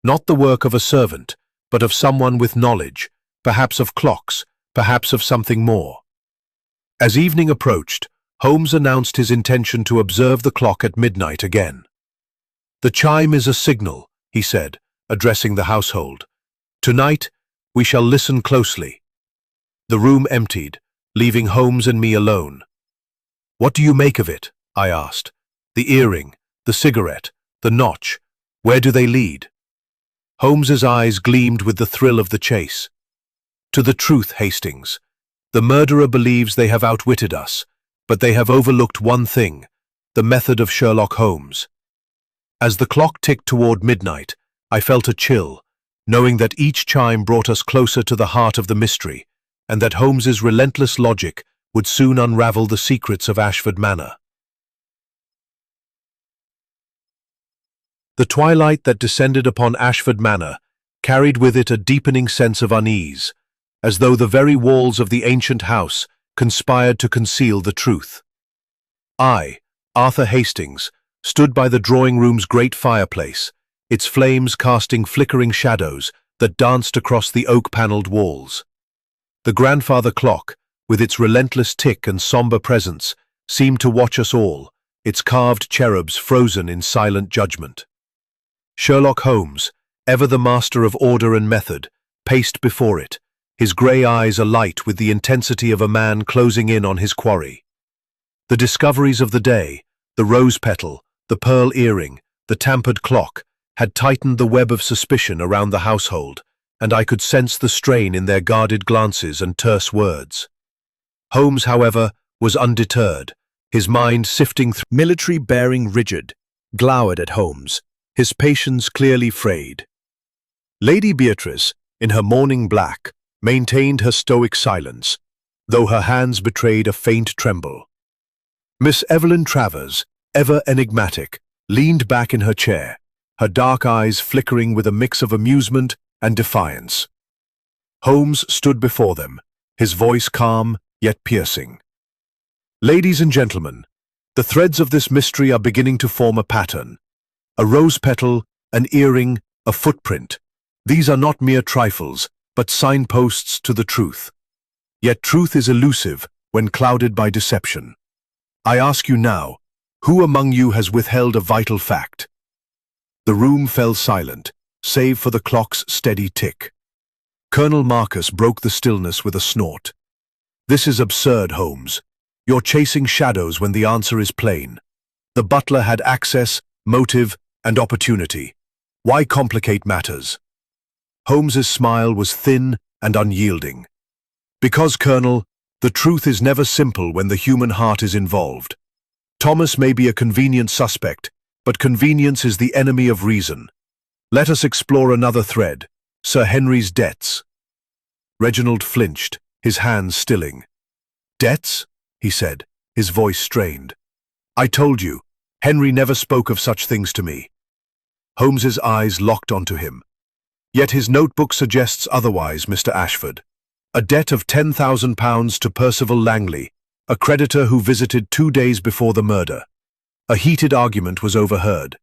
not the work of a servant, but of someone with knowledge, perhaps of clocks, perhaps of something more. As evening approached, Holmes announced his intention to observe the clock at midnight again. The chime is a signal, he said, addressing the household. Tonight, we shall listen closely. The room emptied, leaving Holmes and me alone. What do you make of it? I asked. The earring, the cigarette, the notch, where do they lead? Holmes's eyes gleamed with the thrill of the chase. To the truth, Hastings. The murderer believes they have outwitted us, but they have overlooked one thing, the method of Sherlock Holmes. As the clock ticked toward midnight, I felt a chill, knowing that each chime brought us closer to the heart of the mystery, and that Holmes's relentless logic would soon unravel the secrets of Ashford Manor. The twilight that descended upon Ashford Manor carried with it a deepening sense of unease, as though the very walls of the ancient house conspired to conceal the truth. I, Arthur Hastings, stood by the drawing-room's great fireplace, its flames casting flickering shadows that danced across the oak-panelled walls. The grandfather clock, with its relentless tick and somber presence, seemed to watch us all, its carved cherubs frozen in silent judgment. Sherlock Holmes, ever the master of order and method, paced before it, his grey eyes alight with the intensity of a man closing in on his quarry. The discoveries of the day, the rose petal, the pearl earring, the tampered clock, had tightened the web of suspicion around the household, and I could sense the strain in their guarded glances and terse words. Holmes, however, was undeterred, his mind sifting through military bearing rigid, glowered at Holmes, his patience clearly frayed. Lady Beatrice, in her mourning black, maintained her stoic silence, though her hands betrayed a faint tremble. Miss Evelyn Travers, ever enigmatic, leaned back in her chair, her dark eyes flickering with a mix of amusement and defiance. Holmes stood before them, his voice calm yet piercing. Ladies and gentlemen, the threads of this mystery are beginning to form a pattern. A rose petal, an earring, a footprint. These are not mere trifles, but signposts to the truth. Yet truth is elusive when clouded by deception. I ask you now, who among you has withheld a vital fact? The room fell silent, save for the clock's steady tick. Colonel Marcus broke the stillness with a snort. "This is absurd, Holmes. You're chasing shadows when the answer is plain. The butler had access, motive, and opportunity. Why complicate matters?" Holmes's smile was thin and unyielding. "Because, Colonel, the truth is never simple when the human heart is involved. Thomas may be a convenient suspect, but convenience is the enemy of reason. Let us explore another thread, Sir Henry's debts." Reginald flinched, his hands stilling. "Debts?" he said, his voice strained. "I told you, Henry never spoke of such things to me." Holmes's eyes locked onto him. "Yet his notebook suggests otherwise, Mr. Ashford. A debt of £10,000 to Percival Langley, a creditor who visited 2 days before the murder. A heated argument was overheard.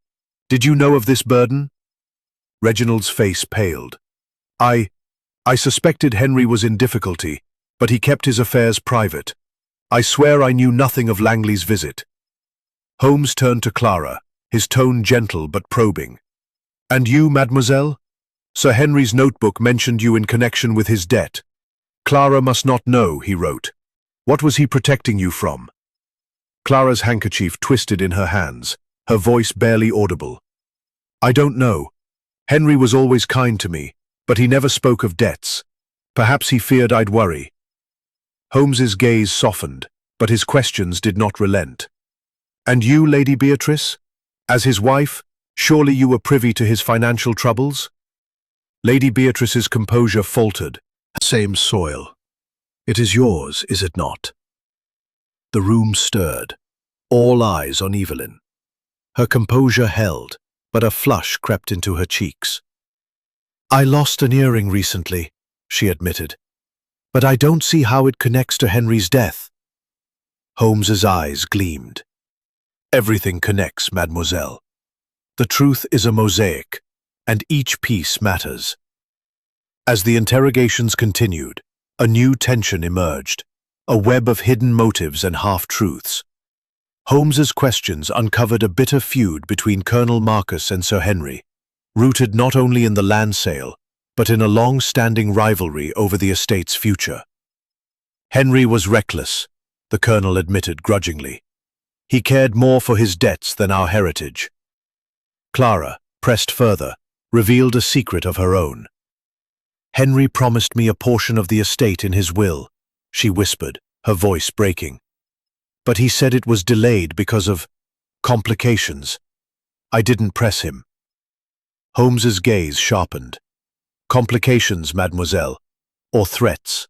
Did you know of this burden?" Reginald's face paled. I suspected Henry was in difficulty, but he kept his affairs private. I swear I knew nothing of Langley's visit." Holmes turned to Clara, his tone gentle but probing. "And you, mademoiselle? Sir Henry's notebook mentioned you in connection with his debt. Clara must not know," he wrote. "What was he protecting you from?" Clara's handkerchief twisted in her hands, her voice barely audible. "I don't know. Henry was always kind to me, but he never spoke of debts. Perhaps he feared I'd worry." Holmes's gaze softened, but his questions did not relent. "And you, Lady Beatrice? As his wife, surely you were privy to his financial troubles?" Lady Beatrice's composure faltered. "Same soil. It is yours, is it not?" The room stirred, all eyes on Evelyn. Her composure held, but a flush crept into her cheeks. "I lost an earring recently," she admitted, "but I don't see how it connects to Henry's death." Holmes's eyes gleamed. "Everything connects, mademoiselle. The truth is a mosaic, and each piece matters." As the interrogations continued, a new tension emerged, a web of hidden motives and half-truths. Holmes's questions uncovered a bitter feud between Colonel Marcus and Sir Henry, rooted not only in the land sale, but in a long-standing rivalry over the estate's future. "Henry was reckless," the colonel admitted grudgingly. "He cared more for his debts than our heritage." Clara, pressed further, revealed a secret of her own. "Henry promised me a portion of the estate in his will," she whispered, her voice breaking. "But he said it was delayed because of complications. I didn't press him." Holmes's gaze sharpened. "Complications, mademoiselle, or threats?"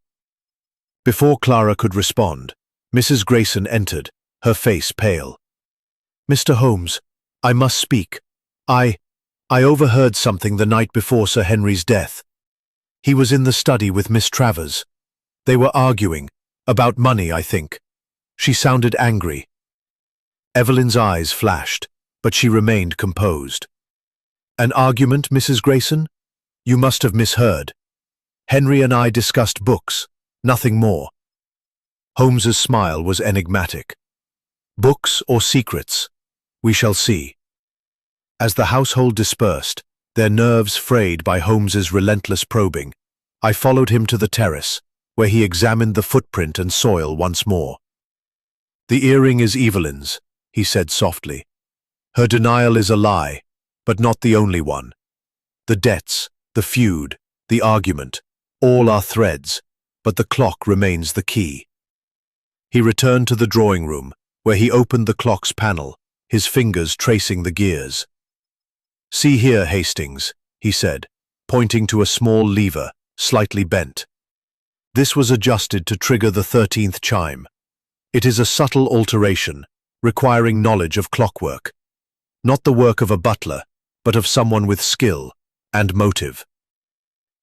Before Clara could respond, Mrs. Grayson entered, her face pale. "Mr. Holmes, I must speak. I overheard something the night before Sir Henry's death. He was in the study with Miss Travers. They were arguing, about money, I think. She sounded angry." Evelyn's eyes flashed, but she remained composed. "An argument, Mrs. Grayson? You must have misheard. Henry and I discussed books, nothing more." Holmes's smile was enigmatic. "Books or secrets? We shall see." As the household dispersed, their nerves frayed by Holmes's relentless probing, I followed him to the terrace, where he examined the footprint and soil once more. "The earring is Evelyn's," he said softly. "Her denial is a lie, but not the only one. The debts, the feud, the argument, all are threads, but the clock remains the key." He returned to the drawing room, where he opened the clock's panel, his fingers tracing the gears. "See here, Hastings," he said, pointing to a small lever, slightly bent. "This was adjusted to trigger the 13th chime. It is a subtle alteration, requiring knowledge of clockwork. Not the work of a butler, but of someone with skill and motive."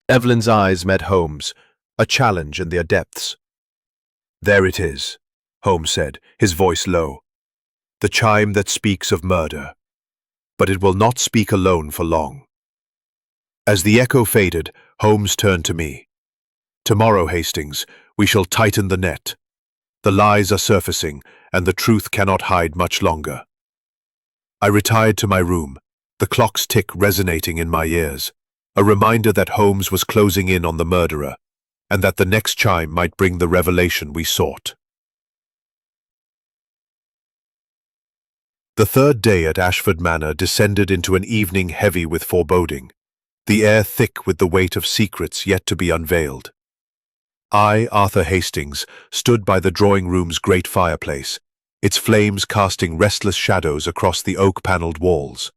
Evelyn's eyes met Holmes, a challenge in their depths. "There it is," Holmes said, his voice low. "The chime that speaks of murder. But it will not speak alone for long." As the echo faded, Holmes turned to me. "Tomorrow, Hastings, we shall tighten the net. The lies are surfacing, and the truth cannot hide much longer." I retired to my room, the clock's tick resonating in my ears. a reminder that Holmes was closing in on the murderer, and that the next chime might bring the revelation we sought. The third day at Ashford Manor descended into an evening heavy with foreboding, the air thick with the weight of secrets yet to be unveiled. I, Arthur Hastings, stood by the drawing-room's great fireplace, its flames casting restless shadows across the oak-panelled walls.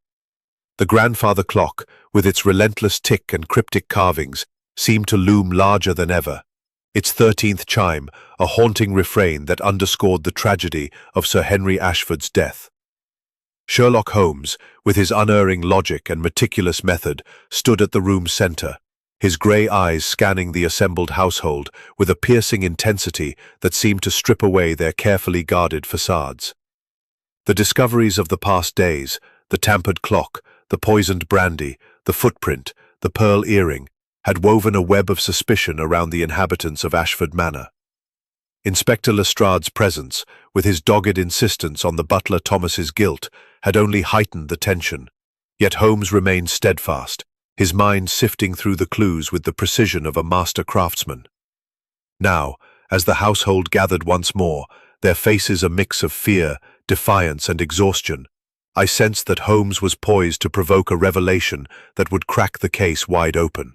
The grandfather clock, with its relentless tick and cryptic carvings, seemed to loom larger than ever, its 13th chime a haunting refrain that underscored the tragedy of Sir Henry Ashford's death. Sherlock Holmes, with his unerring logic and meticulous method, stood at the room's center, his grey eyes scanning the assembled household with a piercing intensity that seemed to strip away their carefully guarded facades. The discoveries of the past days, the tampered clock, the poisoned brandy, the footprint, the pearl earring, had woven a web of suspicion around the inhabitants of Ashford Manor. Inspector Lestrade's presence, with his dogged insistence on the butler Thomas's guilt, had only heightened the tension, yet Holmes remained steadfast, his mind sifting through the clues with the precision of a master craftsman. Now, as the household gathered once more, their faces a mix of fear, defiance, and exhaustion, I sensed that Holmes was poised to provoke a revelation that would crack the case wide open.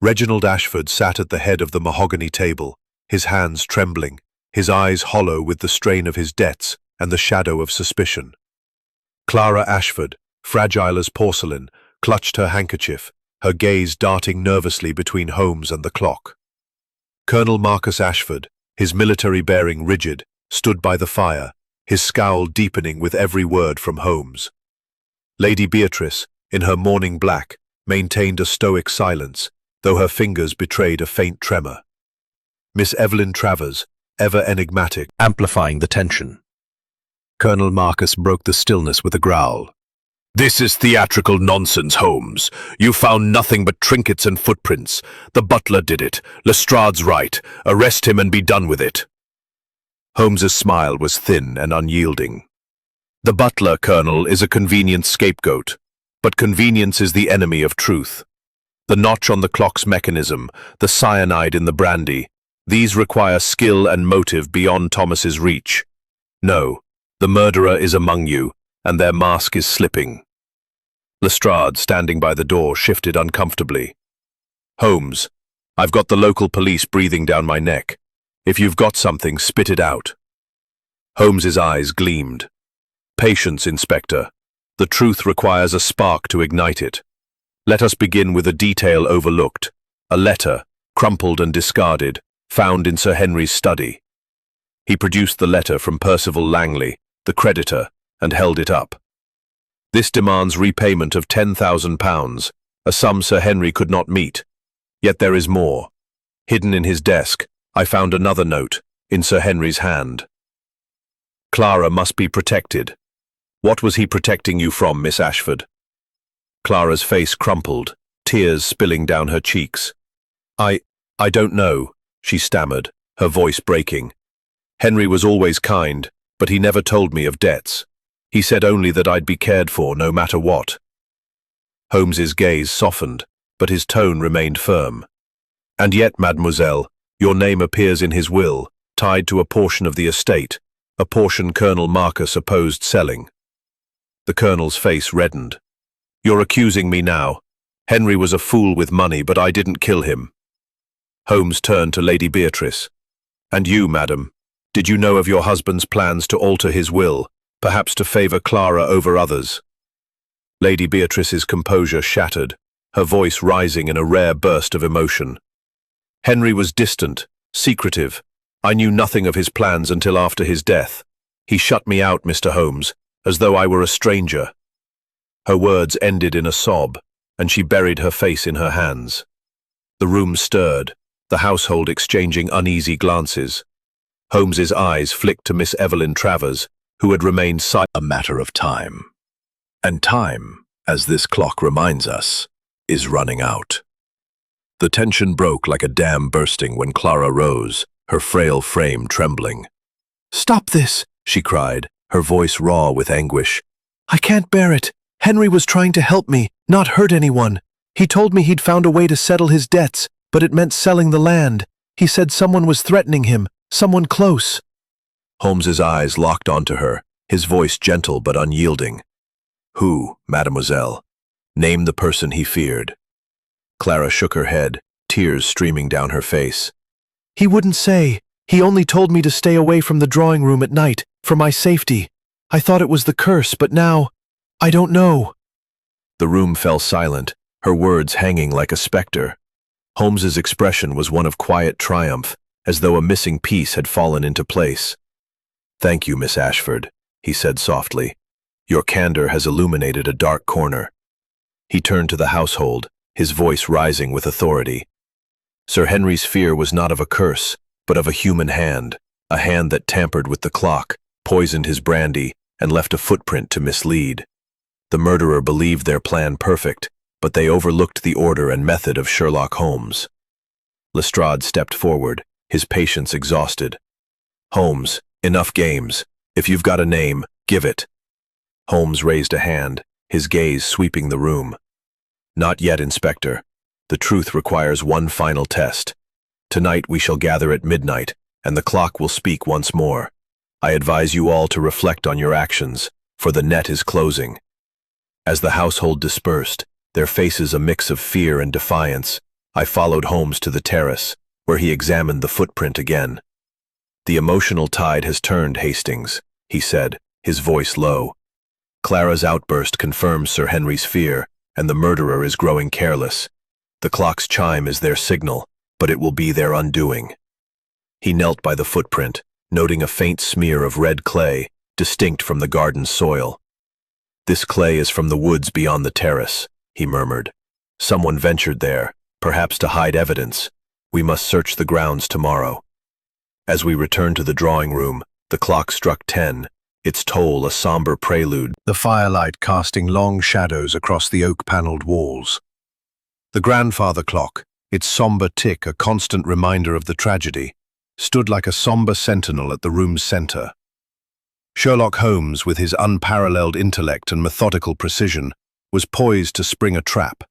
Reginald Ashford sat at the head of the mahogany table, his hands trembling, his eyes hollow with the strain of his debts and the shadow of suspicion. Clara Ashford, fragile as porcelain, clutched her handkerchief, her gaze darting nervously between Holmes and the clock. Colonel Marcus Ashford, his military bearing rigid, stood by the fire, his scowl deepening with every word from Holmes. Lady Beatrice, in her mourning black, maintained a stoic silence, though her fingers betrayed a faint tremor. Miss Evelyn Travers, ever enigmatic, amplifying the tension. Colonel Marcus broke the stillness with a growl. "This is theatrical nonsense, Holmes. You found nothing but trinkets and footprints. The butler did it. Lestrade's right. Arrest him and be done with it." Holmes's smile was thin and unyielding. "The butler, Colonel, is a convenient scapegoat, but convenience is the enemy of truth. The notch on the clock's mechanism, the cyanide in the brandy, these require skill and motive beyond Thomas's reach. No, the murderer is among you, and their mask is slipping." Lestrade, standing by the door, shifted uncomfortably. "Holmes, I've got the local police breathing down my neck. If you've got something, spit it out." Holmes's eyes gleamed. "Patience, Inspector. The truth requires a spark to ignite it. Let us begin with a detail overlooked, a letter, crumpled and discarded, found in Sir Henry's study." He produced the letter from Percival Langley, the creditor, and held it up. "This demands repayment of £10,000, a sum Sir Henry could not meet. Yet there is more. Hidden in his desk, I found another note, in Sir Henry's hand. Clara must be protected. What was he protecting you from, Miss Ashford?" Clara's face crumpled, tears spilling down her cheeks. I don't know," she stammered, her voice breaking. "Henry was always kind, but he never told me of debts. He said only that I'd be cared for no matter what." Holmes's gaze softened, but his tone remained firm. "And yet, mademoiselle, your name appears in his will, tied to a portion of the estate, a portion Colonel Marcus opposed selling." The colonel's face reddened. "You're accusing me now. Henry was a fool with money, but I didn't kill him." Holmes turned to Lady Beatrice. "And you, madam, did you know of your husband's plans to alter his will, perhaps to favour Clara over others?" Lady Beatrice's composure shattered, her voice rising in a rare burst of emotion. "Henry was distant, secretive. I knew nothing of his plans until after his death. He shut me out, Mr. Holmes, as though I were a stranger." Her words ended in a sob, and she buried her face in her hands. The room stirred, the household exchanging uneasy glances. Holmes's eyes flicked to Miss Evelyn Travers, who had remained silent. A matter of time. And time, as this clock reminds us, is running out. The tension broke like a dam bursting when Clara rose, her frail frame trembling. "Stop this," she cried, her voice raw with anguish. "I can't bear it. Henry was trying to help me, not hurt anyone. He told me he'd found a way to settle his debts, but it meant selling the land. He said someone was threatening him, someone close. Holmes's eyes locked onto her, his voice gentle but unyielding. Who, mademoiselle? Name the person he feared. Clara shook her head, tears streaming down her face. He wouldn't say. He only told me to stay away from the drawing room at night, for my safety. I thought it was the curse, but now, I don't know. The room fell silent, her words hanging like a spectre. Holmes's expression was one of quiet triumph, as though a missing piece had fallen into place. Thank you, Miss Ashford, he said softly. Your candor has illuminated a dark corner. He turned to the household, his voice rising with authority. Sir Henry's fear was not of a curse, but of a human hand, a hand that tampered with the clock, poisoned his brandy, and left a footprint to mislead. The murderer believed their plan perfect, but they overlooked the order and method of Sherlock Holmes. Lestrade stepped forward, his patience exhausted. Holmes, enough games. If you've got a name, give it. Holmes raised a hand, his gaze sweeping the room. Not yet, Inspector. The truth requires one final test. Tonight we shall gather at midnight, and the clock will speak once more. I advise you all to reflect on your actions, for the net is closing. As the household dispersed, their faces a mix of fear and defiance, I followed Holmes to the terrace, where he examined the footprint again. The emotional tide has turned, Hastings, he said, his voice low. Clara's outburst confirms Sir Henry's fear, and the murderer is growing careless. The clock's chime is their signal, but it will be their undoing. He knelt by the footprint, noting a faint smear of red clay, distinct from the garden's soil. This clay is from the woods beyond the terrace, he murmured. Someone ventured there, perhaps to hide evidence. We must search the grounds tomorrow. As we returned to the drawing room, the clock struck 10, its toll a somber prelude, the firelight casting long shadows across the oak-paneled walls. The grandfather clock, its somber tick a constant reminder of the tragedy, stood like a somber sentinel at the room's center. Sherlock Holmes, with his unparalleled intellect and methodical precision, was poised to spring a trap,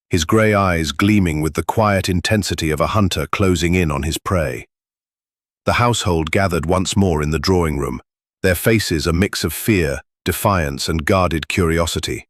his grey eyes gleaming with the quiet intensity of a hunter closing in on his prey. The household gathered once more in the drawing room, their faces a mix of fear, defiance, and guarded curiosity.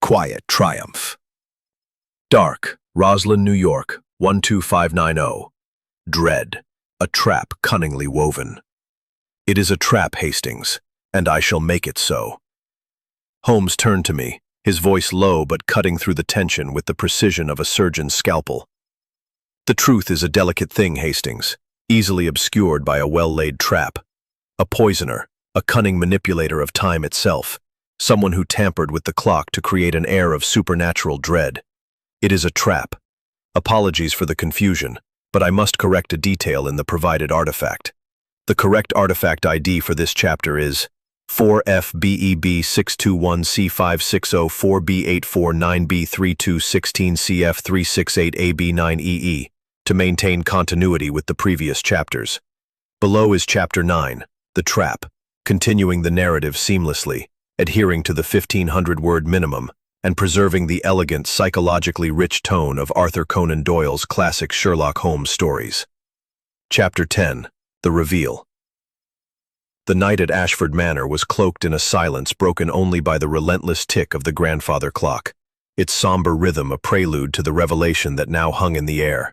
quiet triumph. Dark, Roslyn, New York, 12590. Dread, a trap cunningly woven. It is a trap, Hastings, and I shall make it so. Holmes turned to me, his voice low but cutting through the tension with the precision of a surgeon's scalpel. The truth is a delicate thing, Hastings, easily obscured by a well-laid trap. A poisoner, a cunning manipulator of time itself, someone who tampered with the clock to create an air of supernatural dread. It is a trap. Apologies for the confusion, but I must correct a detail in the provided artifact. The correct artifact ID for this chapter is 4FBEB621C5604B849B3216CF368AB9EE to maintain continuity with the previous chapters. Below is Chapter 9, The Trap, continuing the narrative seamlessly, adhering to the 1,500-word minimum, and preserving the elegant, psychologically rich tone of Arthur Conan Doyle's classic Sherlock Holmes stories. Chapter 10, The Reveal. The night at Ashford Manor was cloaked in a silence broken only by the relentless tick of the grandfather clock, its somber rhythm a prelude to the revelation that now hung in the air.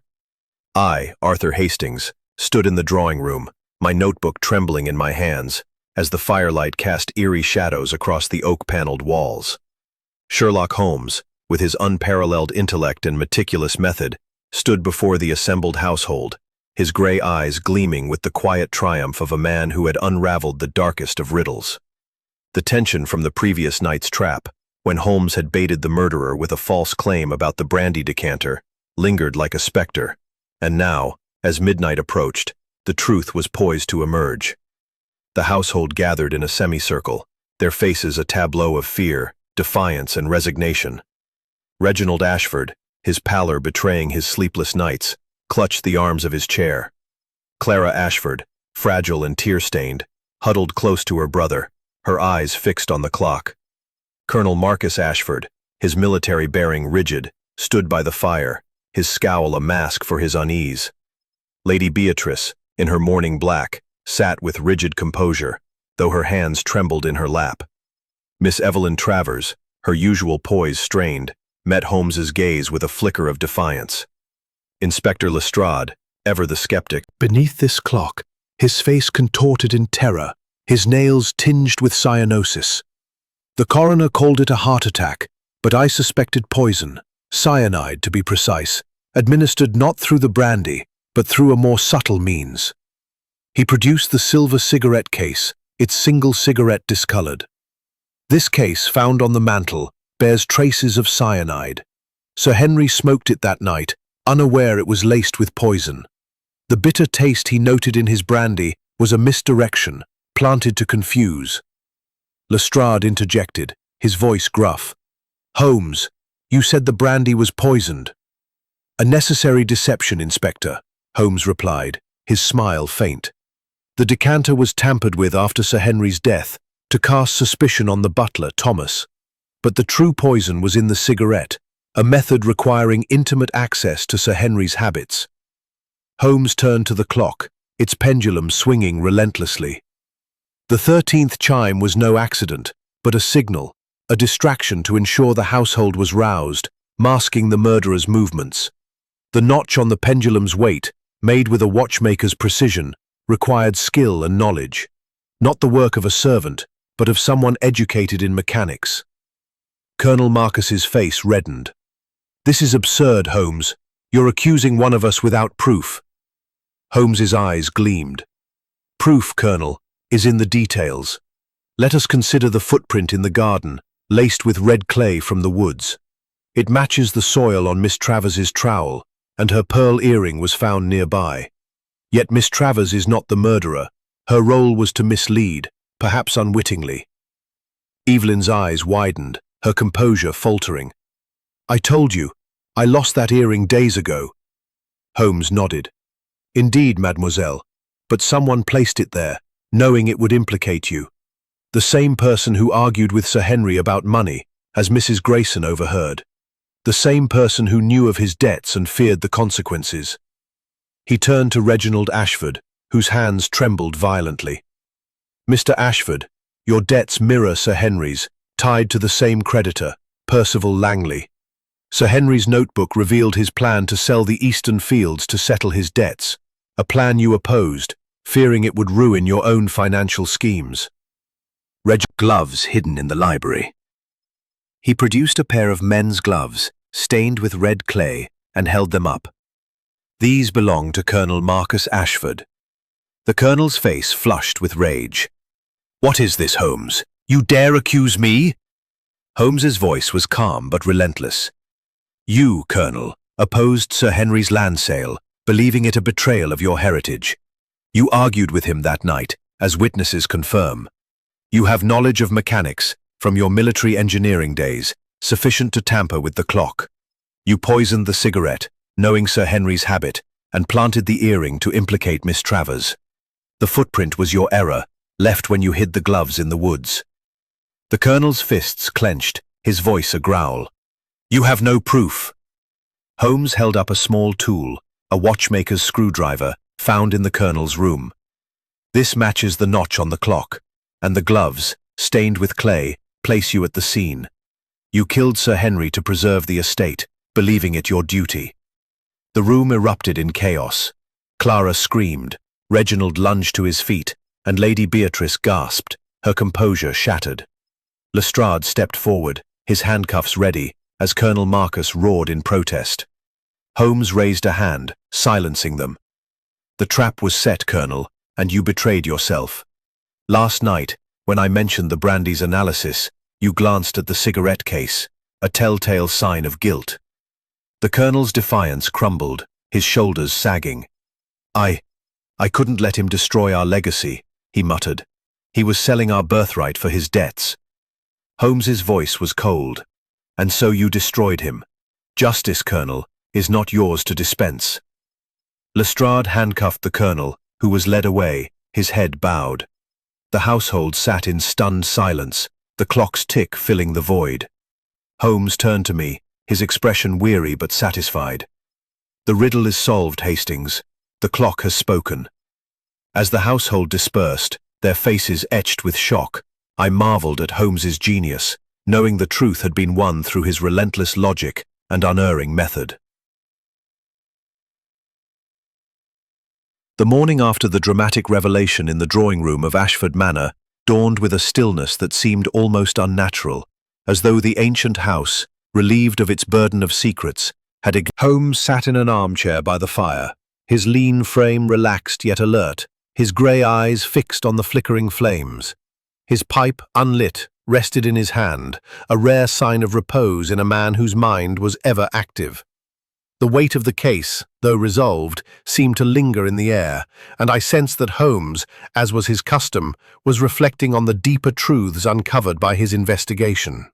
I, Arthur Hastings, stood in the drawing room, my notebook trembling in my hands, as the firelight cast eerie shadows across the oak-paneled walls. Sherlock Holmes, with his unparalleled intellect and meticulous method, stood before the assembled household, his gray eyes gleaming with the quiet triumph of a man who had unraveled the darkest of riddles. The tension from the previous night's trap, when Holmes had baited the murderer with a false claim about the brandy decanter, lingered like a specter, and now, as midnight approached, the truth was poised to emerge. The household gathered in a semicircle, their faces a tableau of fear, defiance, and resignation. Reginald Ashford, his pallor betraying his sleepless nights, clutched the arms of his chair. Clara Ashford, fragile and tear-stained, huddled close to her brother, her eyes fixed on the clock. Colonel Marcus Ashford, his military bearing rigid, stood by the fire, his scowl a mask for his unease. Lady Beatrice, in her mourning black, sat with rigid composure, though her hands trembled in her lap. Miss Evelyn Travers, her usual poise strained, met Holmes's gaze with a flicker of defiance. Inspector Lestrade, ever the skeptic, Beneath this clock, his face contorted in terror, his nails tinged with cyanosis. The coroner called it a heart attack, but I suspected poison, cyanide to be precise, administered not through the brandy, but through a more subtle means. He produced the silver cigarette case, its single cigarette discolored. This case, found on the mantel, bears traces of cyanide. Sir Henry smoked it that night, unaware it was laced with poison. The bitter taste he noted in his brandy was a misdirection, planted to confuse. Lestrade interjected, his voice gruff. "Holmes, you said the brandy was poisoned." "A necessary deception, Inspector," Holmes replied, his smile faint. "The decanter was tampered with after Sir Henry's death, to cast suspicion on the butler, Thomas. But the true poison was in the cigarette, a method requiring intimate access to Sir Henry's habits." Holmes turned to the clock, its pendulum swinging relentlessly. The 13th chime was no accident, but a signal, a distraction to ensure the household was roused, masking the murderer's movements. The notch on the pendulum's weight, made with a watchmaker's precision, required skill and knowledge, not the work of a servant, but of someone educated in mechanics. Colonel Marcus's face reddened. "This is absurd, Holmes. You're accusing one of us without proof." Holmes's eyes gleamed. "Proof, Colonel, is in the details. Let us consider the footprint in the garden, laced with red clay from the woods. It matches the soil on Miss Travers's trowel, and her pearl earring was found nearby. Yet Miss Travers is not the murderer. Her role was to mislead, perhaps unwittingly." Evelyn's eyes widened, her composure faltering. "I told you, I lost that earring days ago." Holmes nodded. "Indeed, mademoiselle, but someone placed it there, knowing it would implicate you. The same person who argued with Sir Henry about money, as Mrs. Grayson overheard. The same person who knew of his debts and feared the consequences." He turned to Reginald Ashford, whose hands trembled violently. "Mr. Ashford, your debts mirror Sir Henry's, tied to the same creditor, Percival Langley. Sir Henry's notebook revealed his plan to sell the eastern fields to settle his debts, a plan you opposed, fearing it would ruin your own financial schemes. Gloves hidden in the library. He produced a pair of men's gloves, stained with red clay, and held them up. These belonged to Colonel Marcus Ashford. The colonel's face flushed with rage. "What is this, Holmes? You dare accuse me?" Holmes's voice was calm but relentless. "You, Colonel, opposed Sir Henry's land sale, believing it a betrayal of your heritage. You argued with him that night, as witnesses confirm. You have knowledge of mechanics, from your military engineering days, sufficient to tamper with the clock. You poisoned the cigarette, knowing Sir Henry's habit, and planted the earring to implicate Miss Travers. The footprint was your error, left when you hid the gloves in the woods." The colonel's fists clenched, his voice a growl. "You have no proof." Holmes held up a small tool, a watchmaker's screwdriver, found in the colonel's room. "This matches the notch on the clock, and the gloves, stained with clay, place you at the scene. You killed Sir Henry to preserve the estate, believing it your duty." The room erupted in chaos. Clara screamed, Reginald lunged to his feet, and Lady Beatrice gasped, her composure shattered. Lestrade stepped forward, his handcuffs ready, as Colonel Marcus roared in protest. Holmes raised a hand, silencing them. "The trap was set, Colonel, and you betrayed yourself. Last night, when I mentioned the brandy's analysis, you glanced at the cigarette case, a telltale sign of guilt." The colonel's defiance crumbled, his shoulders sagging. I couldn't let him destroy our legacy," he muttered. "He was selling our birthright for his debts." Holmes's voice was cold. "And so you destroyed him. Justice, Colonel, is not yours to dispense." Lestrade handcuffed the colonel, who was led away, his head bowed. The household sat in stunned silence, the clock's tick filling the void. Holmes turned to me, his expression weary but satisfied. "The riddle is solved, Hastings. The clock has spoken." As the household dispersed, their faces etched with shock, I marveled at Holmes's genius, knowing the truth had been won through his relentless logic and unerring method. The morning after the dramatic revelation in the drawing room of Ashford Manor dawned with a stillness that seemed almost unnatural, as though the ancient house, relieved of its burden of secrets, had Holmes sat in an armchair by the fire, his lean frame relaxed yet alert, his grey eyes fixed on the flickering flames. His pipe, unlit, rested in his hand, a rare sign of repose in a man whose mind was ever active. The weight of the case, though resolved, seemed to linger in the air, and I sensed that Holmes, as was his custom, was reflecting on the deeper truths uncovered by his investigation.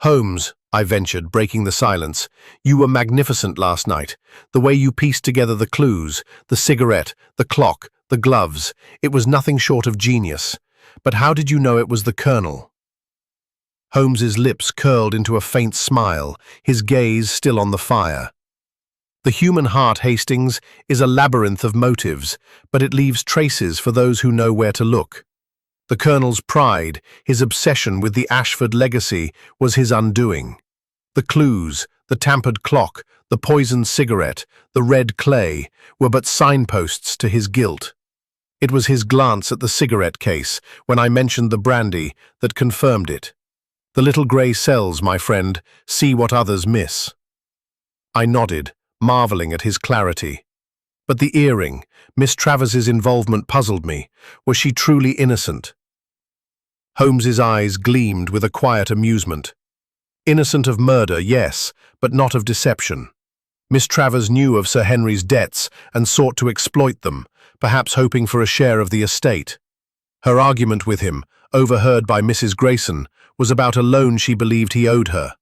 "Holmes," I ventured, breaking the silence, "you were magnificent last night. The way you pieced together the clues, the cigarette, the clock, the gloves, it was nothing short of genius. But how did you know it was the colonel?" Holmes's lips curled into a faint smile, his gaze still on the fire. "The human heart, Hastings, is a labyrinth of motives, but it leaves traces for those who know where to look. The colonel's pride, his obsession with the Ashford legacy, was his undoing. The clues, the tampered clock, the poisoned cigarette, the red clay, were but signposts to his guilt. It was his glance at the cigarette case, when I mentioned the brandy, that confirmed it. The little grey cells, my friend, see what others miss." I nodded, marvelling at his clarity. But the earring, Miss Travers's involvement puzzled me. Was she truly innocent? Holmes's eyes gleamed with a quiet amusement. "Innocent of murder, yes, but not of deception. Miss Travers knew of Sir Henry's debts and sought to exploit them, perhaps hoping for a share of the estate. Her argument with him, overheard by Mrs. Grayson, was about a loan she believed he owed her.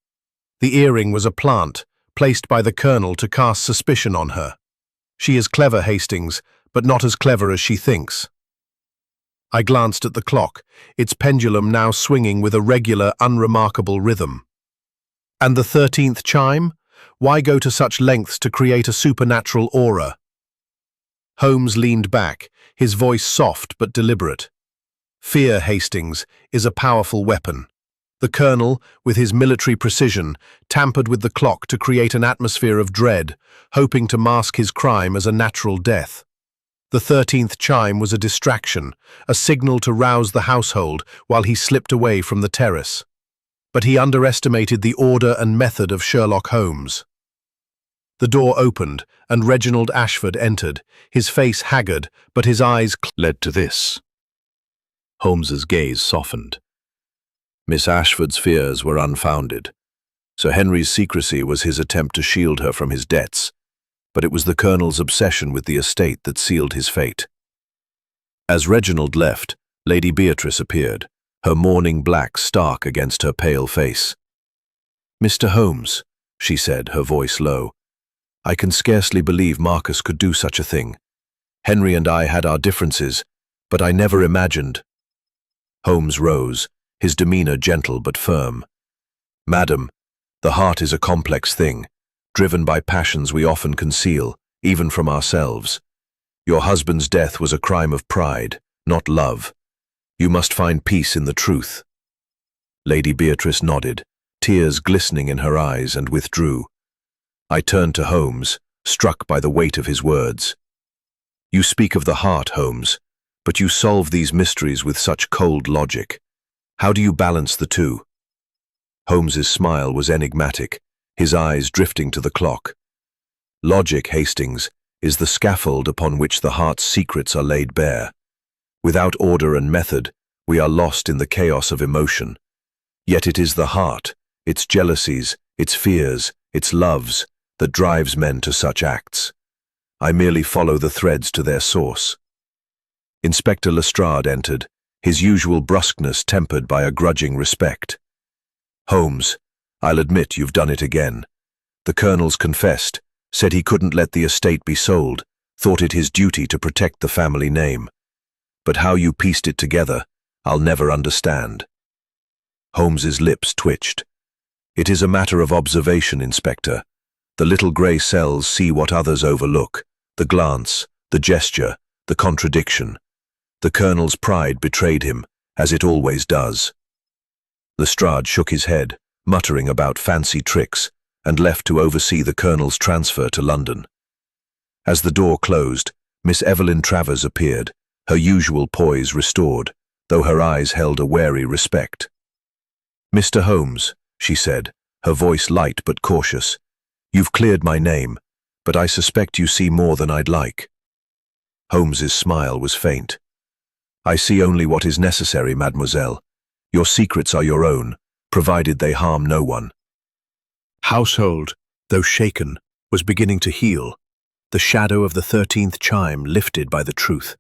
The earring was a plant, placed by the colonel to cast suspicion on her. She is clever, Hastings, but not as clever as she thinks." I glanced at the clock, its pendulum now swinging with a regular, unremarkable rhythm. "And the 13th chime? Why go to such lengths to create a supernatural aura?" Holmes leaned back, his voice soft but deliberate. "Fear, Hastings, is a powerful weapon. The colonel, with his military precision, tampered with the clock to create an atmosphere of dread, hoping to mask his crime as a natural death. The 13th chime was a distraction, a signal to rouse the household while he slipped away from the terrace. But he underestimated the order and method of Sherlock Holmes. The door opened, and Reginald Ashford entered, his face haggard, but his eyes led to this. Holmes's gaze softened. Miss Ashford's fears were unfounded. Sir Henry's secrecy was his attempt to shield her from his debts, but it was the colonel's obsession with the estate that sealed his fate. As Reginald left, Lady Beatrice appeared, her mourning black stark against her pale face. "Mr. Holmes," she said, her voice low, "I can scarcely believe Marcus could do such a thing. Henry and I had our differences, but I never imagined—" Holmes rose, his demeanor gentle but firm. "Madam, the heart is a complex thing, driven by passions we often conceal, even from ourselves. Your husband's death was a crime of pride, not love. You must find peace in the truth." Lady Beatrice nodded, tears glistening in her eyes, and withdrew. I turned to Holmes, struck by the weight of his words. "You speak of the heart, Holmes, but you solve these mysteries with such cold logic. How do you balance the two?" Holmes's smile was enigmatic, his eyes drifting to the clock. "Logic, Hastings, is the scaffold upon which the heart's secrets are laid bare. Without order and method, we are lost in the chaos of emotion. Yet it is the heart, its jealousies, its fears, its loves, that drives men to such acts. I merely follow the threads to their source." Inspector Lestrade entered, his usual brusqueness tempered by a grudging respect. "Holmes, I'll admit you've done it again. The colonel's confessed, said he couldn't let the estate be sold, thought it his duty to protect the family name. But how you pieced it together, I'll never understand." Holmes's lips twitched. "It is a matter of observation, Inspector. The little grey cells see what others overlook, the glance, the gesture, the contradiction. The colonel's pride betrayed him, as it always does." Lestrade shook his head, muttering about fancy tricks, and left to oversee the colonel's transfer to London. As the door closed, Miss Evelyn Travers appeared, her usual poise restored, though her eyes held a wary respect. "Mr. Holmes," she said, her voice light but cautious, "you've cleared my name, but I suspect you see more than I'd like." Holmes's smile was faint. "I see only what is necessary, mademoiselle. Your secrets are your own, provided they harm no one." Household, though shaken, was beginning to heal, the shadow of the 13th chime lifted by the truth.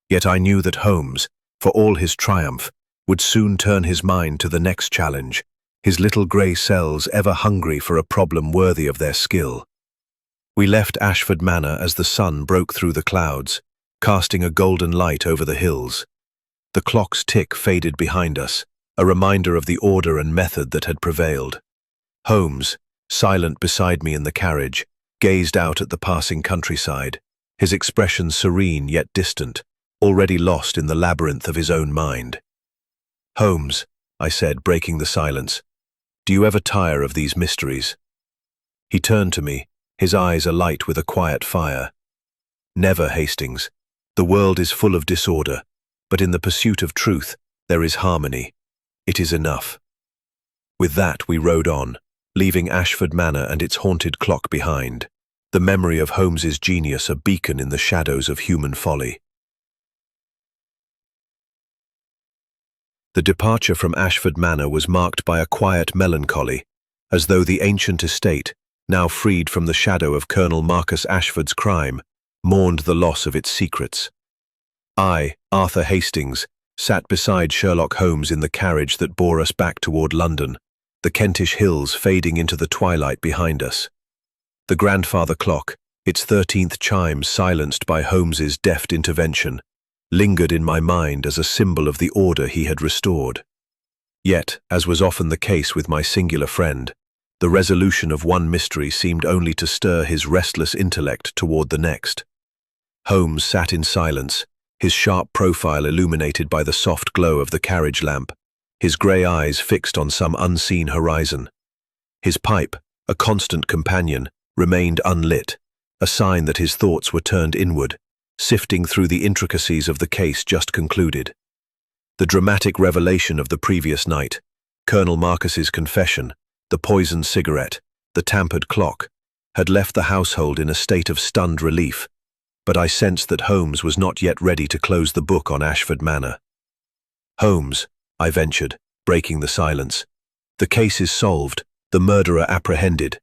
Yet I knew that Holmes, for all his triumph, would soon turn his mind to the next challenge, his little grey cells ever hungry for a problem worthy of their skill. We left Ashford Manor as the sun broke through the clouds, casting a golden light over the hills. The clock's tick faded behind us, a reminder of the order and method that had prevailed. Holmes, silent beside me in the carriage, gazed out at the passing countryside, his expression serene yet distant, already lost in the labyrinth of his own mind. "Holmes," I said, breaking the silence, "do you ever tire of these mysteries?" He turned to me, his eyes alight with a quiet fire. "Never, Hastings. The world is full of disorder, but in the pursuit of truth, there is harmony. It is enough." With that we rode on, leaving Ashford Manor and its haunted clock behind, the memory of Holmes's genius a beacon in the shadows of human folly. The departure from Ashford Manor was marked by a quiet melancholy, as though the ancient estate, now freed from the shadow of Colonel Marcus Ashford's crime, mourned the loss of its secrets. I, Arthur Hastings, sat beside Sherlock Holmes in the carriage that bore us back toward London, the Kentish hills fading into the twilight behind us. The grandfather clock, its 13th chime silenced by Holmes's deft intervention, lingered in my mind as a symbol of the order he had restored. Yet, as was often the case with my singular friend, the resolution of one mystery seemed only to stir his restless intellect toward the next. Holmes sat in silence, his sharp profile illuminated by the soft glow of the carriage lamp, his grey eyes fixed on some unseen horizon. His pipe, a constant companion, remained unlit, a sign that his thoughts were turned inward, sifting through the intricacies of the case just concluded. The dramatic revelation of the previous night, Colonel Marcus's confession, the poisoned cigarette, the tampered clock, had left the household in a state of stunned relief, but I sensed that Holmes was not yet ready to close the book on Ashford Manor. "Holmes," I ventured, breaking the silence, "the case is solved, the murderer apprehended,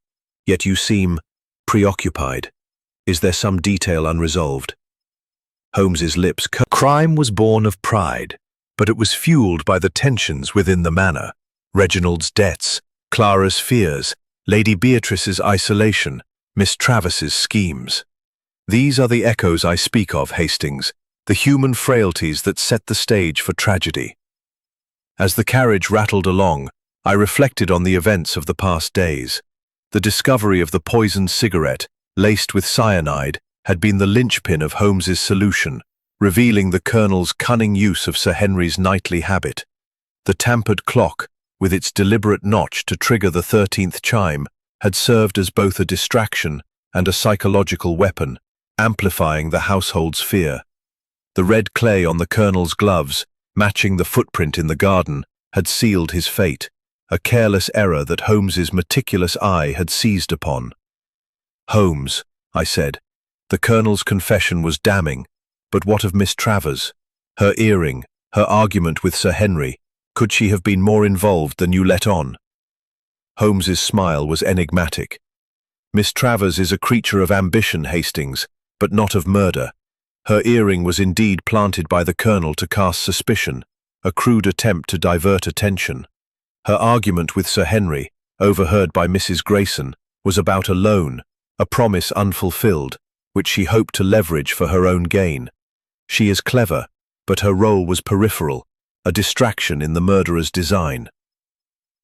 yet you seem preoccupied. Is there some detail unresolved?" Holmes's lips curled. Crime was born of pride, but it was fueled by the tensions within the manor. Reginald's debts, Clara's fears, Lady Beatrice's isolation, Miss Travis's schemes. These are the echoes I speak of, Hastings, the human frailties that set the stage for tragedy. As the carriage rattled along, I reflected on the events of the past days. The discovery of the poisoned cigarette, laced with cyanide, had been the linchpin of Holmes's solution, revealing the Colonel's cunning use of Sir Henry's nightly habit. The tampered clock, with its deliberate notch to trigger the 13th chime, had served as both a distraction and a psychological weapon, amplifying the household's fear. The red clay on the Colonel's gloves, matching the footprint in the garden, had sealed his fate, a careless error that Holmes's meticulous eye had seized upon. "Holmes," I said, "the Colonel's confession was damning, but what of Miss Travers? Her earring, her argument with Sir Henry, could she have been more involved than you let on?" Holmes's smile was enigmatic. "Miss Travers is a creature of ambition, Hastings, but not of murder. Her earring was indeed planted by the Colonel to cast suspicion, a crude attempt to divert attention. Her argument with Sir Henry, overheard by Mrs. Grayson, was about a loan, a promise unfulfilled, which she hoped to leverage for her own gain. She is clever, but her role was peripheral, a distraction in the murderer's design."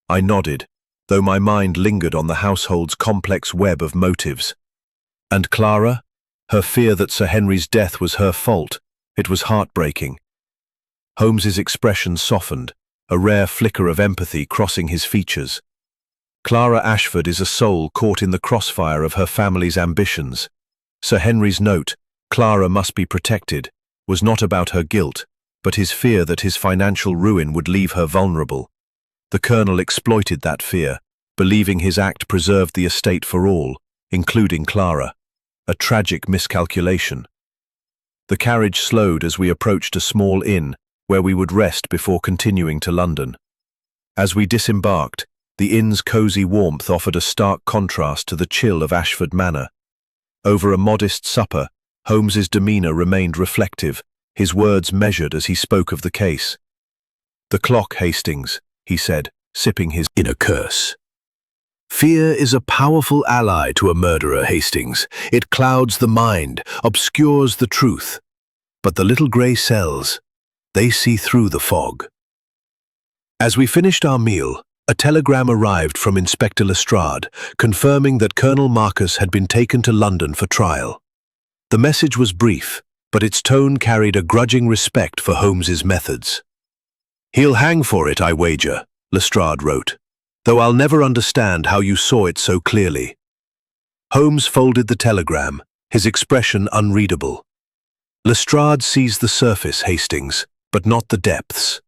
I nodded, though my mind lingered on the household's complex web of motives. And Clara? Her fear that Sir Henry's death was her fault. It was heartbreaking. Holmes's expression softened, a rare flicker of empathy crossing his features. Clara Ashford is a soul caught in the crossfire of her family's ambitions. Sir Henry's note, "Clara must be protected," was not about her guilt, but his fear that his financial ruin would leave her vulnerable. The Colonel exploited that fear, believing his act preserved the estate for all, including Clara. A tragic miscalculation. The carriage slowed as we approached a small inn, where we would rest before continuing to London. As we disembarked, the inn's cosy warmth offered a stark contrast to the chill of Ashford Manor. Over a modest supper, Holmes's demeanour remained reflective, his words measured as he spoke of the case. "The clock, Hastings," he said, sipping his inner curse. "Fear is a powerful ally to a murderer, Hastings. It clouds the mind, obscures the truth. But the little grey cells, they see through the fog." As we finished our meal, a telegram arrived from Inspector Lestrade, confirming that Colonel Marcus had been taken to London for trial. The message was brief, but its tone carried a grudging respect for Holmes's methods. "He'll hang for it, I wager," Lestrade wrote, "though I'll never understand how you saw it so clearly." Holmes folded the telegram, his expression unreadable. "Lestrade sees the surface, Hastings, but not the depths.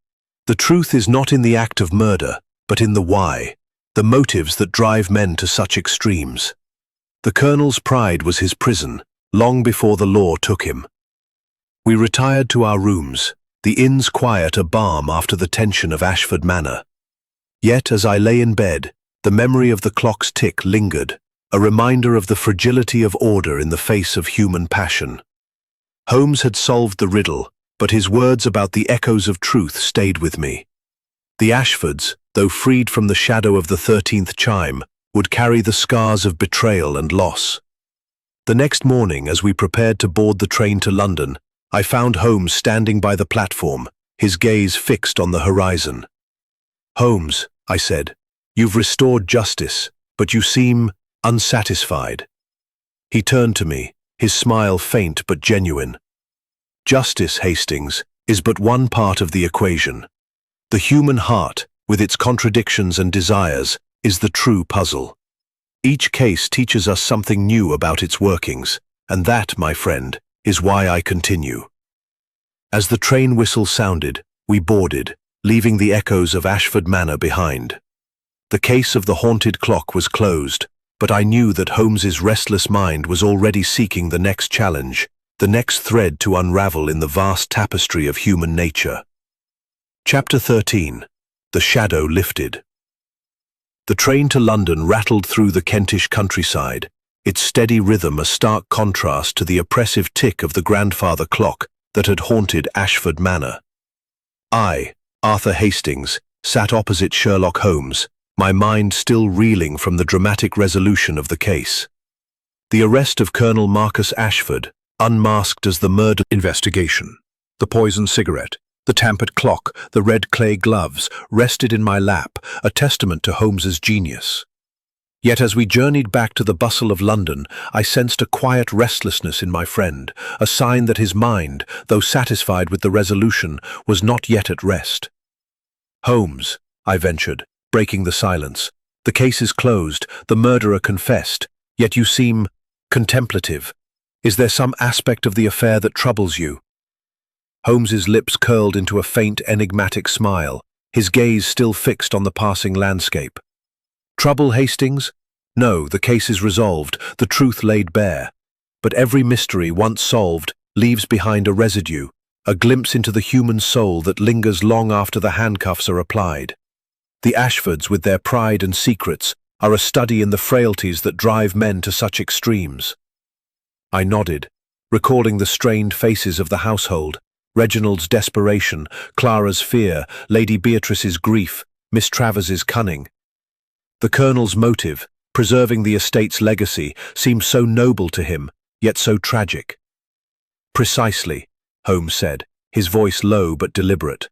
The truth is not in the act of murder, but in the why, the motives that drive men to such extremes. The Colonel's pride was his prison, long before the law took him." We retired to our rooms, the inn's quiet a balm after the tension of Ashford Manor. Yet, as I lay in bed, the memory of the clock's tick lingered, a reminder of the fragility of order in the face of human passion. Holmes had solved the riddle, but his words about the echoes of truth stayed with me. The Ashfords, though freed from the shadow of the 13th chime, would carry the scars of betrayal and loss. The next morning, as we prepared to board the train to London, I found Holmes standing by the platform, his gaze fixed on the horizon. "Holmes," I said, "you've restored justice, but you seem unsatisfied." He turned to me, his smile faint but genuine. "Justice, Hastings, is but one part of the equation. The human heart, with its contradictions and desires, is the true puzzle. Each case teaches us something new about its workings, and that, my friend, is why I continue. As the train whistle sounded, we boarded, leaving the echoes of Ashford Manor behind. The case of the haunted clock was closed, but I knew that Holmes's restless mind was already seeking the next challenge, the next thread to unravel in the vast tapestry of human nature. Chapter 13. The Shadow Lifted. The train to London rattled through the Kentish countryside, its steady rhythm a stark contrast to the oppressive tick of the grandfather clock that had haunted Ashford Manor. I, Arthur Hastings, sat opposite Sherlock Holmes, my mind still reeling from the dramatic resolution of the case. The arrest of Colonel Marcus Ashford, unmasked as the murder investigation, the poisoned cigarette, the tampered clock, the red clay gloves, rested in my lap, a testament to Holmes's genius. Yet as we journeyed back to the bustle of London, I sensed a quiet restlessness in my friend, a sign that his mind, though satisfied with the resolution, was not yet at rest. "Holmes," I ventured, breaking the silence, "the case is closed, the murderer confessed, yet you seem contemplative. Is there some aspect of the affair that troubles you?" Holmes's lips curled into a faint, enigmatic smile, his gaze still fixed on the passing landscape. "Trouble, Hastings? No, the case is resolved, the truth laid bare. But every mystery, once solved, leaves behind a residue, a glimpse into the human soul that lingers long after the handcuffs are applied. The Ashfords, with their pride and secrets, are a study in the frailties that drive men to such extremes." I nodded, recalling the strained faces of the household, Reginald's desperation, Clara's fear, Lady Beatrice's grief, Miss Travers's cunning. The Colonel's motive, preserving the estate's legacy, seemed so noble to him, yet so tragic. "Precisely," Holmes said, his voice low but deliberate.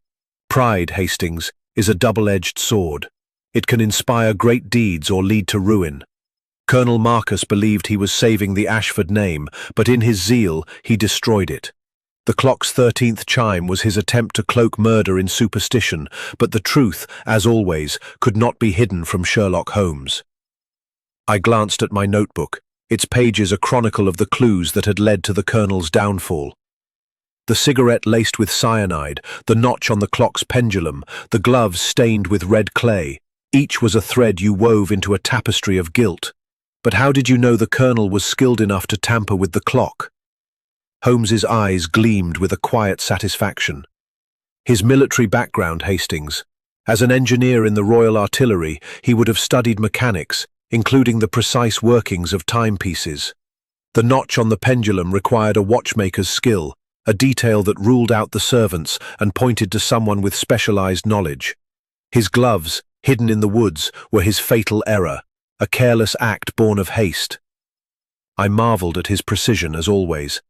"Pride, Hastings, is a double-edged sword. It can inspire great deeds or lead to ruin. Colonel Marcus believed he was saving the Ashford name, but in his zeal he destroyed it. The clock's 13th chime was his attempt to cloak murder in superstition, but the truth, as always, could not be hidden from Sherlock Holmes." I glanced at my notebook, its pages a chronicle of the clues that had led to the Colonel's downfall. The cigarette laced with cyanide, the notch on the clock's pendulum, the gloves stained with red clay, each was a thread you wove into a tapestry of guilt. But how did you know the Colonel was skilled enough to tamper with the clock? Holmes's eyes gleamed with a quiet satisfaction. His military background, Hastings. As an engineer in the Royal Artillery, he would have studied mechanics, including the precise workings of timepieces. The notch on the pendulum required a watchmaker's skill, a detail that ruled out the servants and pointed to someone with specialized knowledge. His gloves, hidden in the woods, were his fatal error, a careless act born of haste. I marveled at his precision as always.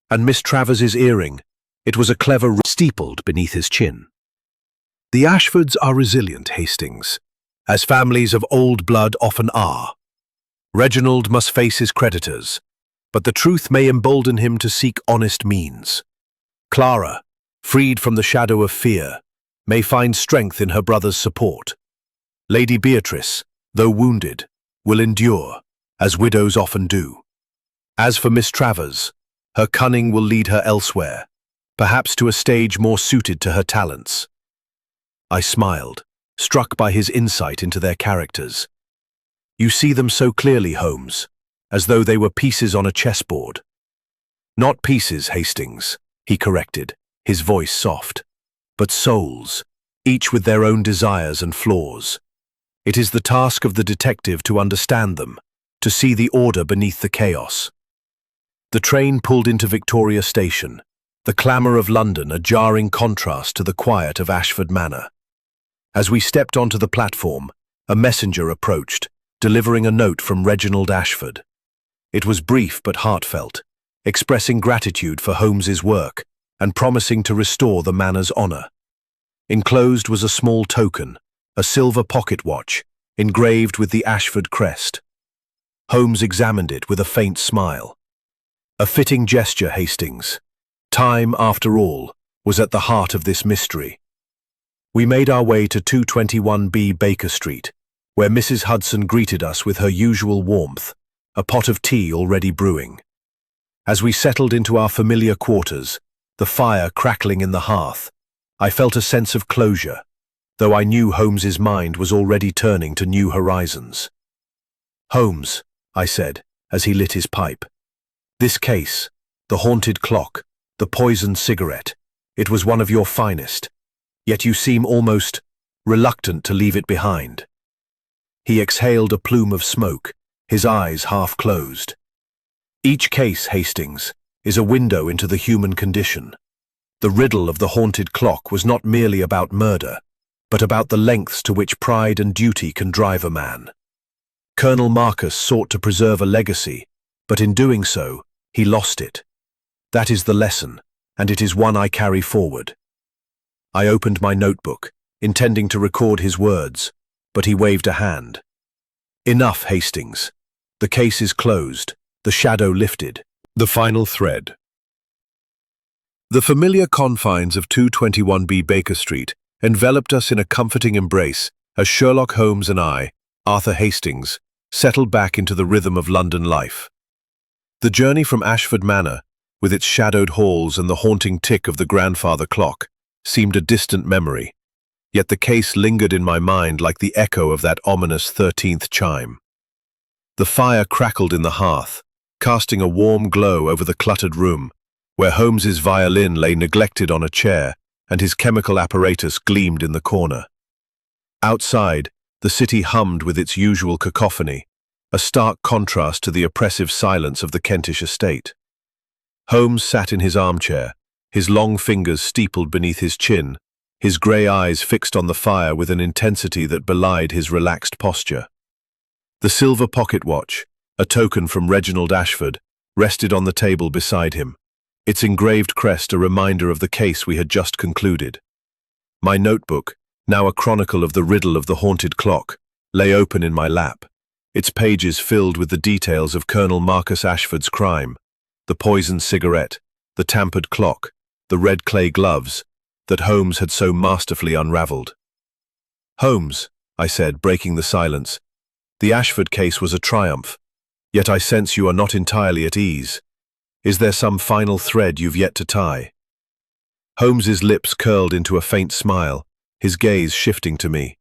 And Miss Travers's earring, it was a clever steepled beneath his chin. "The Ashfords are resilient, Hastings, as families of old blood often are. Reginald must face his creditors, but the truth may embolden him to seek honest means. Clara, freed from the shadow of fear, may find strength in her brother's support. Lady Beatrice, though wounded, will endure, as widows often do. As for Miss Travers, her cunning will lead her elsewhere, perhaps to a stage more suited to her talents." I smiled, struck by his insight into their characters. "You see them so clearly, Holmes, as though they were pieces on a chessboard." "Not pieces, Hastings," he corrected, his voice soft, "but souls, each with their own desires and flaws. It is the task of the detective to understand them, to see the order beneath the chaos." The train pulled into Victoria Station, the clamour of London a jarring contrast to the quiet of Ashford Manor. As we stepped onto the platform, a messenger approached, delivering a note from Reginald Ashford. It was brief but heartfelt, expressing gratitude for Holmes's work and promising to restore the manor's honour. Enclosed was a small token, a silver pocket watch, engraved with the Ashford crest. Holmes examined it with a faint smile. "A fitting gesture, Hastings. Time, after all, was at the heart of this mystery." We made our way to 221B Baker Street, where Mrs. Hudson greeted us with her usual warmth, a pot of tea already brewing. As we settled into our familiar quarters, the fire crackling in the hearth, I felt a sense of closure, though I knew Holmes's mind was already turning to new horizons. "Holmes," I said, as he lit his pipe. "This case, the haunted clock, the poisoned cigarette, it was one of your finest, yet you seem almost reluctant to leave it behind." He exhaled a plume of smoke, his eyes half closed. "Each case, Hastings, is a window into the human condition. The riddle of the haunted clock was not merely about murder, but about the lengths to which pride and duty can drive a man. Colonel Marcus sought to preserve a legacy, but in doing so, he lost it. That is the lesson, and it is one I carry forward." I opened my notebook, intending to record his words, but he waved a hand. "Enough, Hastings. The case is closed, the shadow lifted." The final thread. The familiar confines of 221B Baker Street enveloped us in a comforting embrace as Sherlock Holmes and I, Arthur Hastings, settled back into the rhythm of London life. The journey from Ashford Manor, with its shadowed halls and the haunting tick of the grandfather clock, seemed a distant memory, yet the case lingered in my mind like the echo of that ominous 13th chime. The fire crackled in the hearth, casting a warm glow over the cluttered room, where Holmes's violin lay neglected on a chair and his chemical apparatus gleamed in the corner. Outside, the city hummed with its usual cacophony, a stark contrast to the oppressive silence of the Kentish estate. Holmes sat in his armchair, his long fingers steepled beneath his chin, his grey eyes fixed on the fire with an intensity that belied his relaxed posture. The silver pocket watch, a token from Reginald Ashford, rested on the table beside him, its engraved crest a reminder of the case we had just concluded. My notebook, now a chronicle of the riddle of the haunted clock, lay open in my lap, its pages filled with the details of Colonel Marcus Ashford's crime, the poisoned cigarette, the tampered clock, the red clay gloves, that Holmes had so masterfully unravelled. "Holmes," I said, breaking the silence, "the Ashford case was a triumph, yet I sense you are not entirely at ease. Is there some final thread you've yet to tie?" Holmes's lips curled into a faint smile, his gaze shifting to me.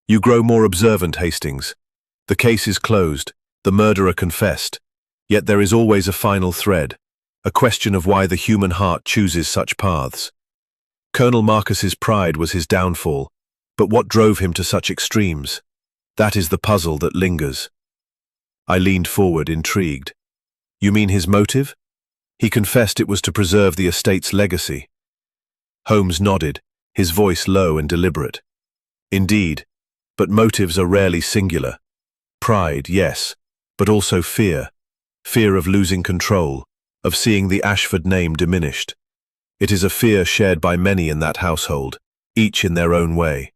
"You grow more observant, Hastings. The case is closed, the murderer confessed, yet there is always a final thread, a question of why the human heart chooses such paths. Colonel Marcus's pride was his downfall, but what drove him to such extremes? That is the puzzle that lingers." I leaned forward, intrigued. "You mean his motive? He confessed it was to preserve the estate's legacy." Holmes nodded, his voice low and deliberate. "Indeed, but motives are rarely singular. Pride, yes, but also fear. Fear of losing control, of seeing the Ashford name diminished. It is a fear shared by many in that household, each in their own way.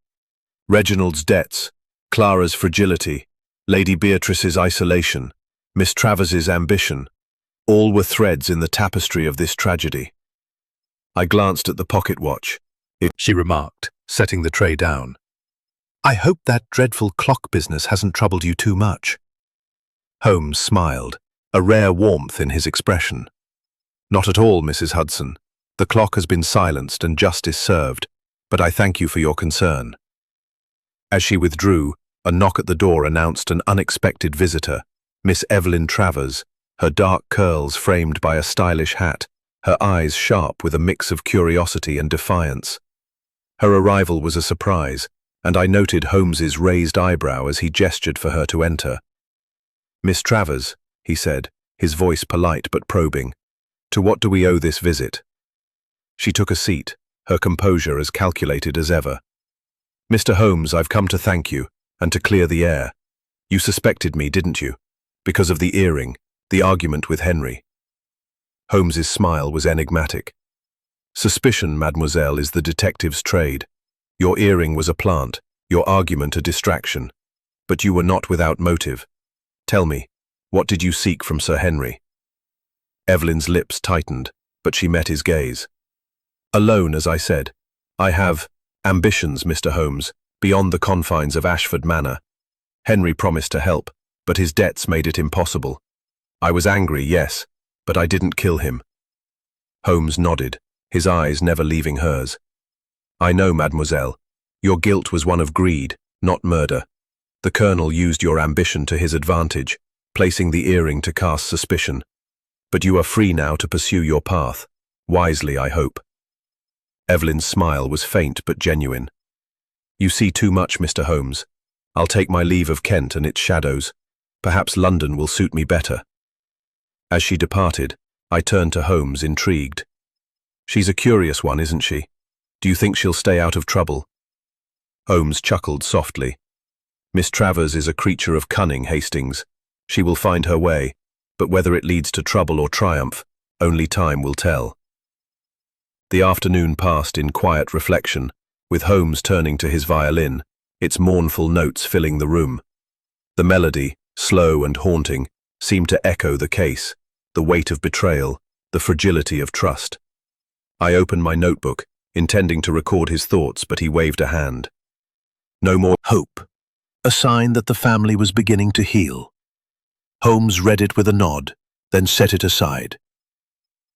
Reginald's debts, Clara's fragility, Lady Beatrice's isolation, Miss Travers's ambition, all were threads in the tapestry of this tragedy." I glanced at the pocket watch. She remarked, setting the tray down. "I hope that dreadful clock business hasn't troubled you too much." Holmes smiled, a rare warmth in his expression. "Not at all, Mrs. Hudson. The clock has been silenced and justice served, but I thank you for your concern." As she withdrew, a knock at the door announced an unexpected visitor, Miss Evelyn Travers, her dark curls framed by a stylish hat, her eyes sharp with a mix of curiosity and defiance. Her arrival was a surprise, and I noted Holmes's raised eyebrow as he gestured for her to enter. "Miss Travers," he said, his voice polite but probing, "to what do we owe this visit?" She took a seat, her composure as calculated as ever. "Mr. Holmes, I've come to thank you, and to clear the air. You suspected me, didn't you? Because of the earring, the argument with Henry." Holmes's smile was enigmatic. "Suspicion, mademoiselle, is the detective's trade. Your earring was a plant, your argument a distraction. But you were not without motive. Tell me, what did you seek from Sir Henry?" Evelyn's lips tightened, but she met his gaze. "Alone, as I said. I have Ambitions, Mr. Holmes, beyond the confines of Ashford Manor. Henry promised to help, but his debts made it impossible. I was angry, yes, but I didn't kill him. Holmes nodded, his eyes never leaving hers. I know, mademoiselle. Your guilt was one of greed, not murder. The colonel used your ambition to his advantage, placing the earring to cast suspicion. But you are free now to pursue your path. Wisely, I hope. Evelyn's smile was faint but genuine. You see too much, Mr. Holmes. I'll take my leave of Kent and its shadows. Perhaps London will suit me better. As she departed, I turned to Holmes, intrigued. She's a curious one, isn't she? Do you think she'll stay out of trouble? Holmes chuckled softly. Miss Travers is a creature of cunning, Hastings. She will find her way, but whether it leads to trouble or triumph, only time will tell. The afternoon passed in quiet reflection, with Holmes turning to his violin, its mournful notes filling the room. The melody, slow and haunting, seemed to echo the case, the weight of betrayal, the fragility of trust. I opened my notebook, intending to record his thoughts, but he waved a hand. No more hope, a sign that the family was beginning to heal. Holmes read it with a nod, then set it aside.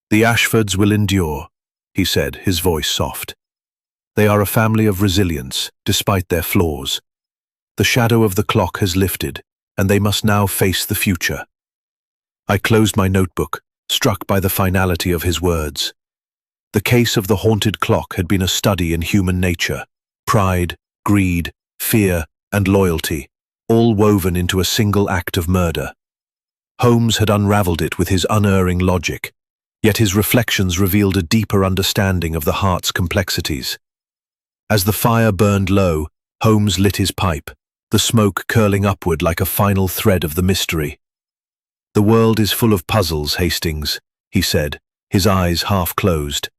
The Ashfords will endure, he said, his voice soft. They are a family of resilience, despite their flaws. The shadow of the clock has lifted, and they must now face the future. I closed my notebook, struck by the finality of his words. The case of the haunted clock had been a study in human nature, pride, greed, fear, and loyalty, all woven into a single act of murder. Holmes had unraveled it with his unerring logic, yet his reflections revealed a deeper understanding of the heart's complexities. As the fire burned low, Holmes lit his pipe, the smoke curling upward like a final thread of the mystery. The world is full of puzzles, Hastings, he said, his eyes half closed.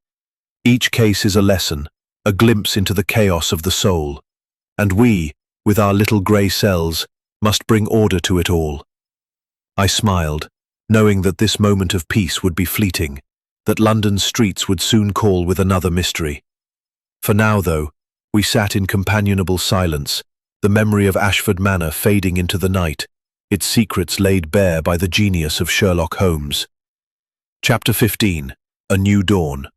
Each case is a lesson, a glimpse into the chaos of the soul, and we, with our little grey cells, must bring order to it all. I smiled, knowing that this moment of peace would be fleeting, that London's streets would soon call with another mystery. For now, though, we sat in companionable silence, the memory of Ashford Manor fading into the night, its secrets laid bare by the genius of Sherlock Holmes. Chapter 15. A New Dawn.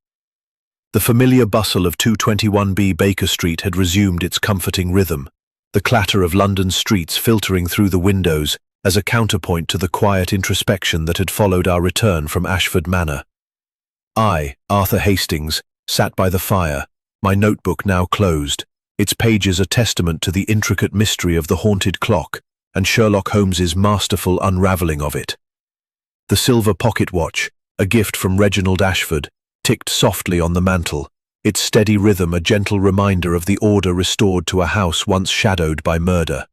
The familiar bustle of 221B Baker Street had resumed its comforting rhythm, the clatter of London's streets filtering through the windows as a counterpoint to the quiet introspection that had followed our return from Ashford Manor. I, Arthur Hastings, sat by the fire, my notebook now closed, its pages a testament to the intricate mystery of the haunted clock and Sherlock Holmes's masterful unravelling of it. The silver pocket watch, a gift from Reginald Ashford, ticked softly on the mantel, its steady rhythm a gentle reminder of the order restored to a house once shadowed by murder.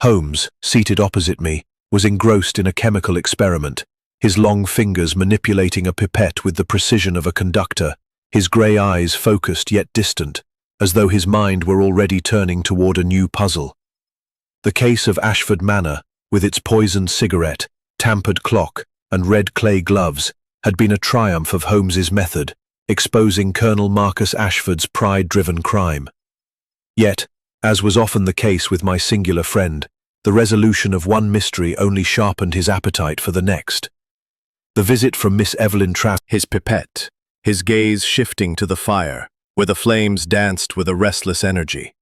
Holmes, seated opposite me, was engrossed in a chemical experiment, his long fingers manipulating a pipette with the precision of a conductor, his grey eyes focused yet distant, as though his mind were already turning toward a new puzzle. The case of Ashford Manor, with its poisoned cigarette, tampered clock, and red clay gloves, had been a triumph of Holmes's method, exposing Colonel Marcus Ashford's pride-driven crime. Yet, as was often the case with my singular friend, the resolution of one mystery only sharpened his appetite for the next. The visit from Miss Evelyn Travers, his pipette, his gaze shifting to the fire, where the flames danced with a restless energy.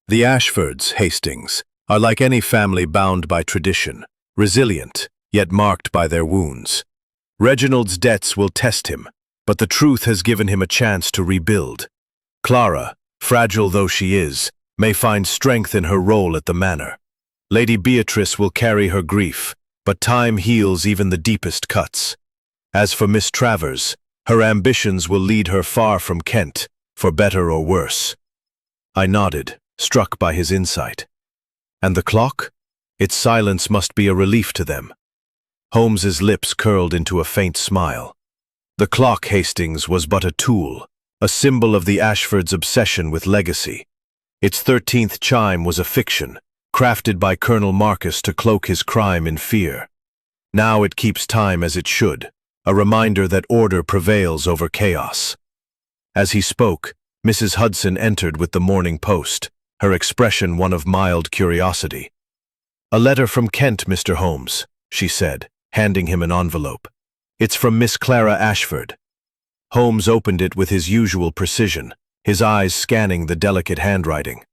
The Ashfords, Hastings, are like any family bound by tradition, resilient, yet marked by their wounds. Reginald's debts will test him, but the truth has given him a chance to rebuild. Clara, fragile though she is, may find strength in her role at the manor. Lady Beatrice will carry her grief, but time heals even the deepest cuts. As for Miss Travers, her ambitions will lead her far from Kent, for better or worse. I nodded, struck by his insight. And the clock? Its silence must be a relief to them. Holmes's lips curled into a faint smile. The clock, Hastings, was but a tool, a symbol of the Ashfords' obsession with legacy. Its 13th chime was a fiction, crafted by Colonel Marcus to cloak his crime in fear. Now it keeps time as it should, a reminder that order prevails over chaos. As he spoke, Mrs. Hudson entered with the Morning Post, her expression one of mild curiosity. "A letter from Kent, Mr. Holmes," she said, handing him an envelope. "It's from Miss Clara Ashford." Holmes opened it with his usual precision, his eyes scanning the delicate handwriting.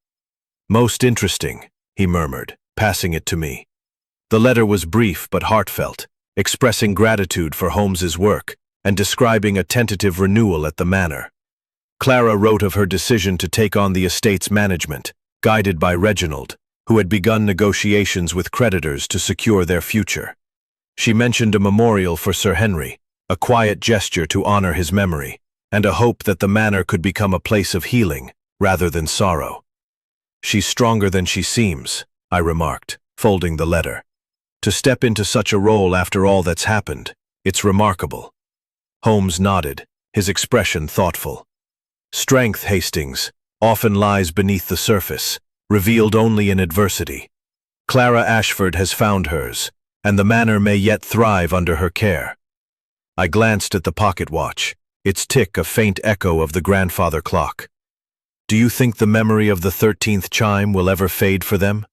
"Most interesting," he murmured, passing it to me. The letter was brief but heartfelt, expressing gratitude for Holmes's work and describing a tentative renewal at the manor. Clara wrote of her decision to take on the estate's management, guided by Reginald, who had begun negotiations with creditors to secure their future. She mentioned a memorial for Sir Henry, a quiet gesture to honor his memory, and a hope that the manor could become a place of healing rather than sorrow. "She's stronger than she seems," I remarked, folding the letter. "To step into such a role after all that's happened, it's remarkable." Holmes nodded, his expression thoughtful. "Strength, Hastings, often lies beneath the surface, revealed only in adversity. Clara Ashford has found hers, and the manor may yet thrive under her care." I glanced at the pocket watch, its tick a faint echo of the grandfather clock. "Do you think the memory of the 13th chime will ever fade for them?"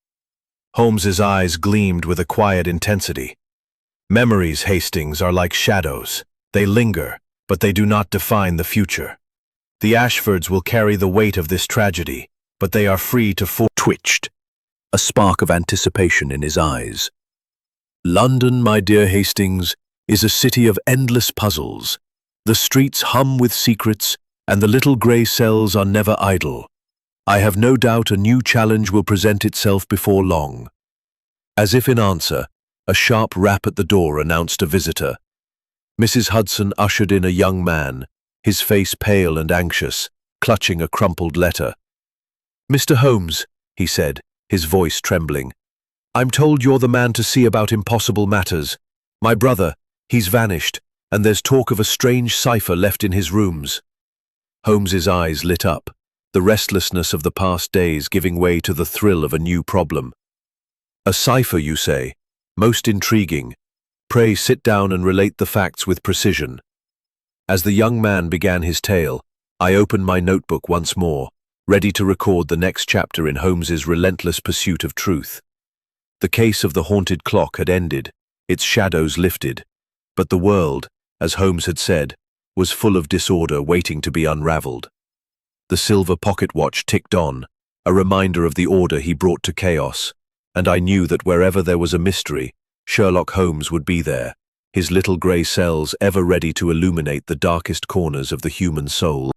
Holmes's eyes gleamed with a quiet intensity. "Memories, Hastings, are like shadows. They linger, but they do not define the future. The Ashfords will carry the weight of this tragedy, but they are free to twitched, a spark of anticipation in his eyes. "London, my dear Hastings, is a city of endless puzzles. The streets hum with secrets, and the little grey cells are never idle. I have no doubt a new challenge will present itself before long." As if in answer, a sharp rap at the door announced a visitor. Mrs. Hudson ushered in a young man, his face pale and anxious, clutching a crumpled letter. "Mr. Holmes," he said, his voice trembling, "I'm told you're the man to see about impossible matters. My brother, he's vanished, and there's talk of a strange cipher left in his rooms." Holmes's eyes lit up, the restlessness of the past days giving way to the thrill of a new problem. "A cipher, you say? Most intriguing. Pray sit down and relate the facts with precision." As the young man began his tale, I opened my notebook once more, ready to record the next chapter in Holmes's relentless pursuit of truth. The case of the haunted clock had ended, its shadows lifted, but the world, as Holmes had said, was full of disorder waiting to be unraveled. The silver pocket watch ticked on, a reminder of the order he brought to chaos, and I knew that wherever there was a mystery, Sherlock Holmes would be there, his little grey cells ever ready to illuminate the darkest corners of the human soul.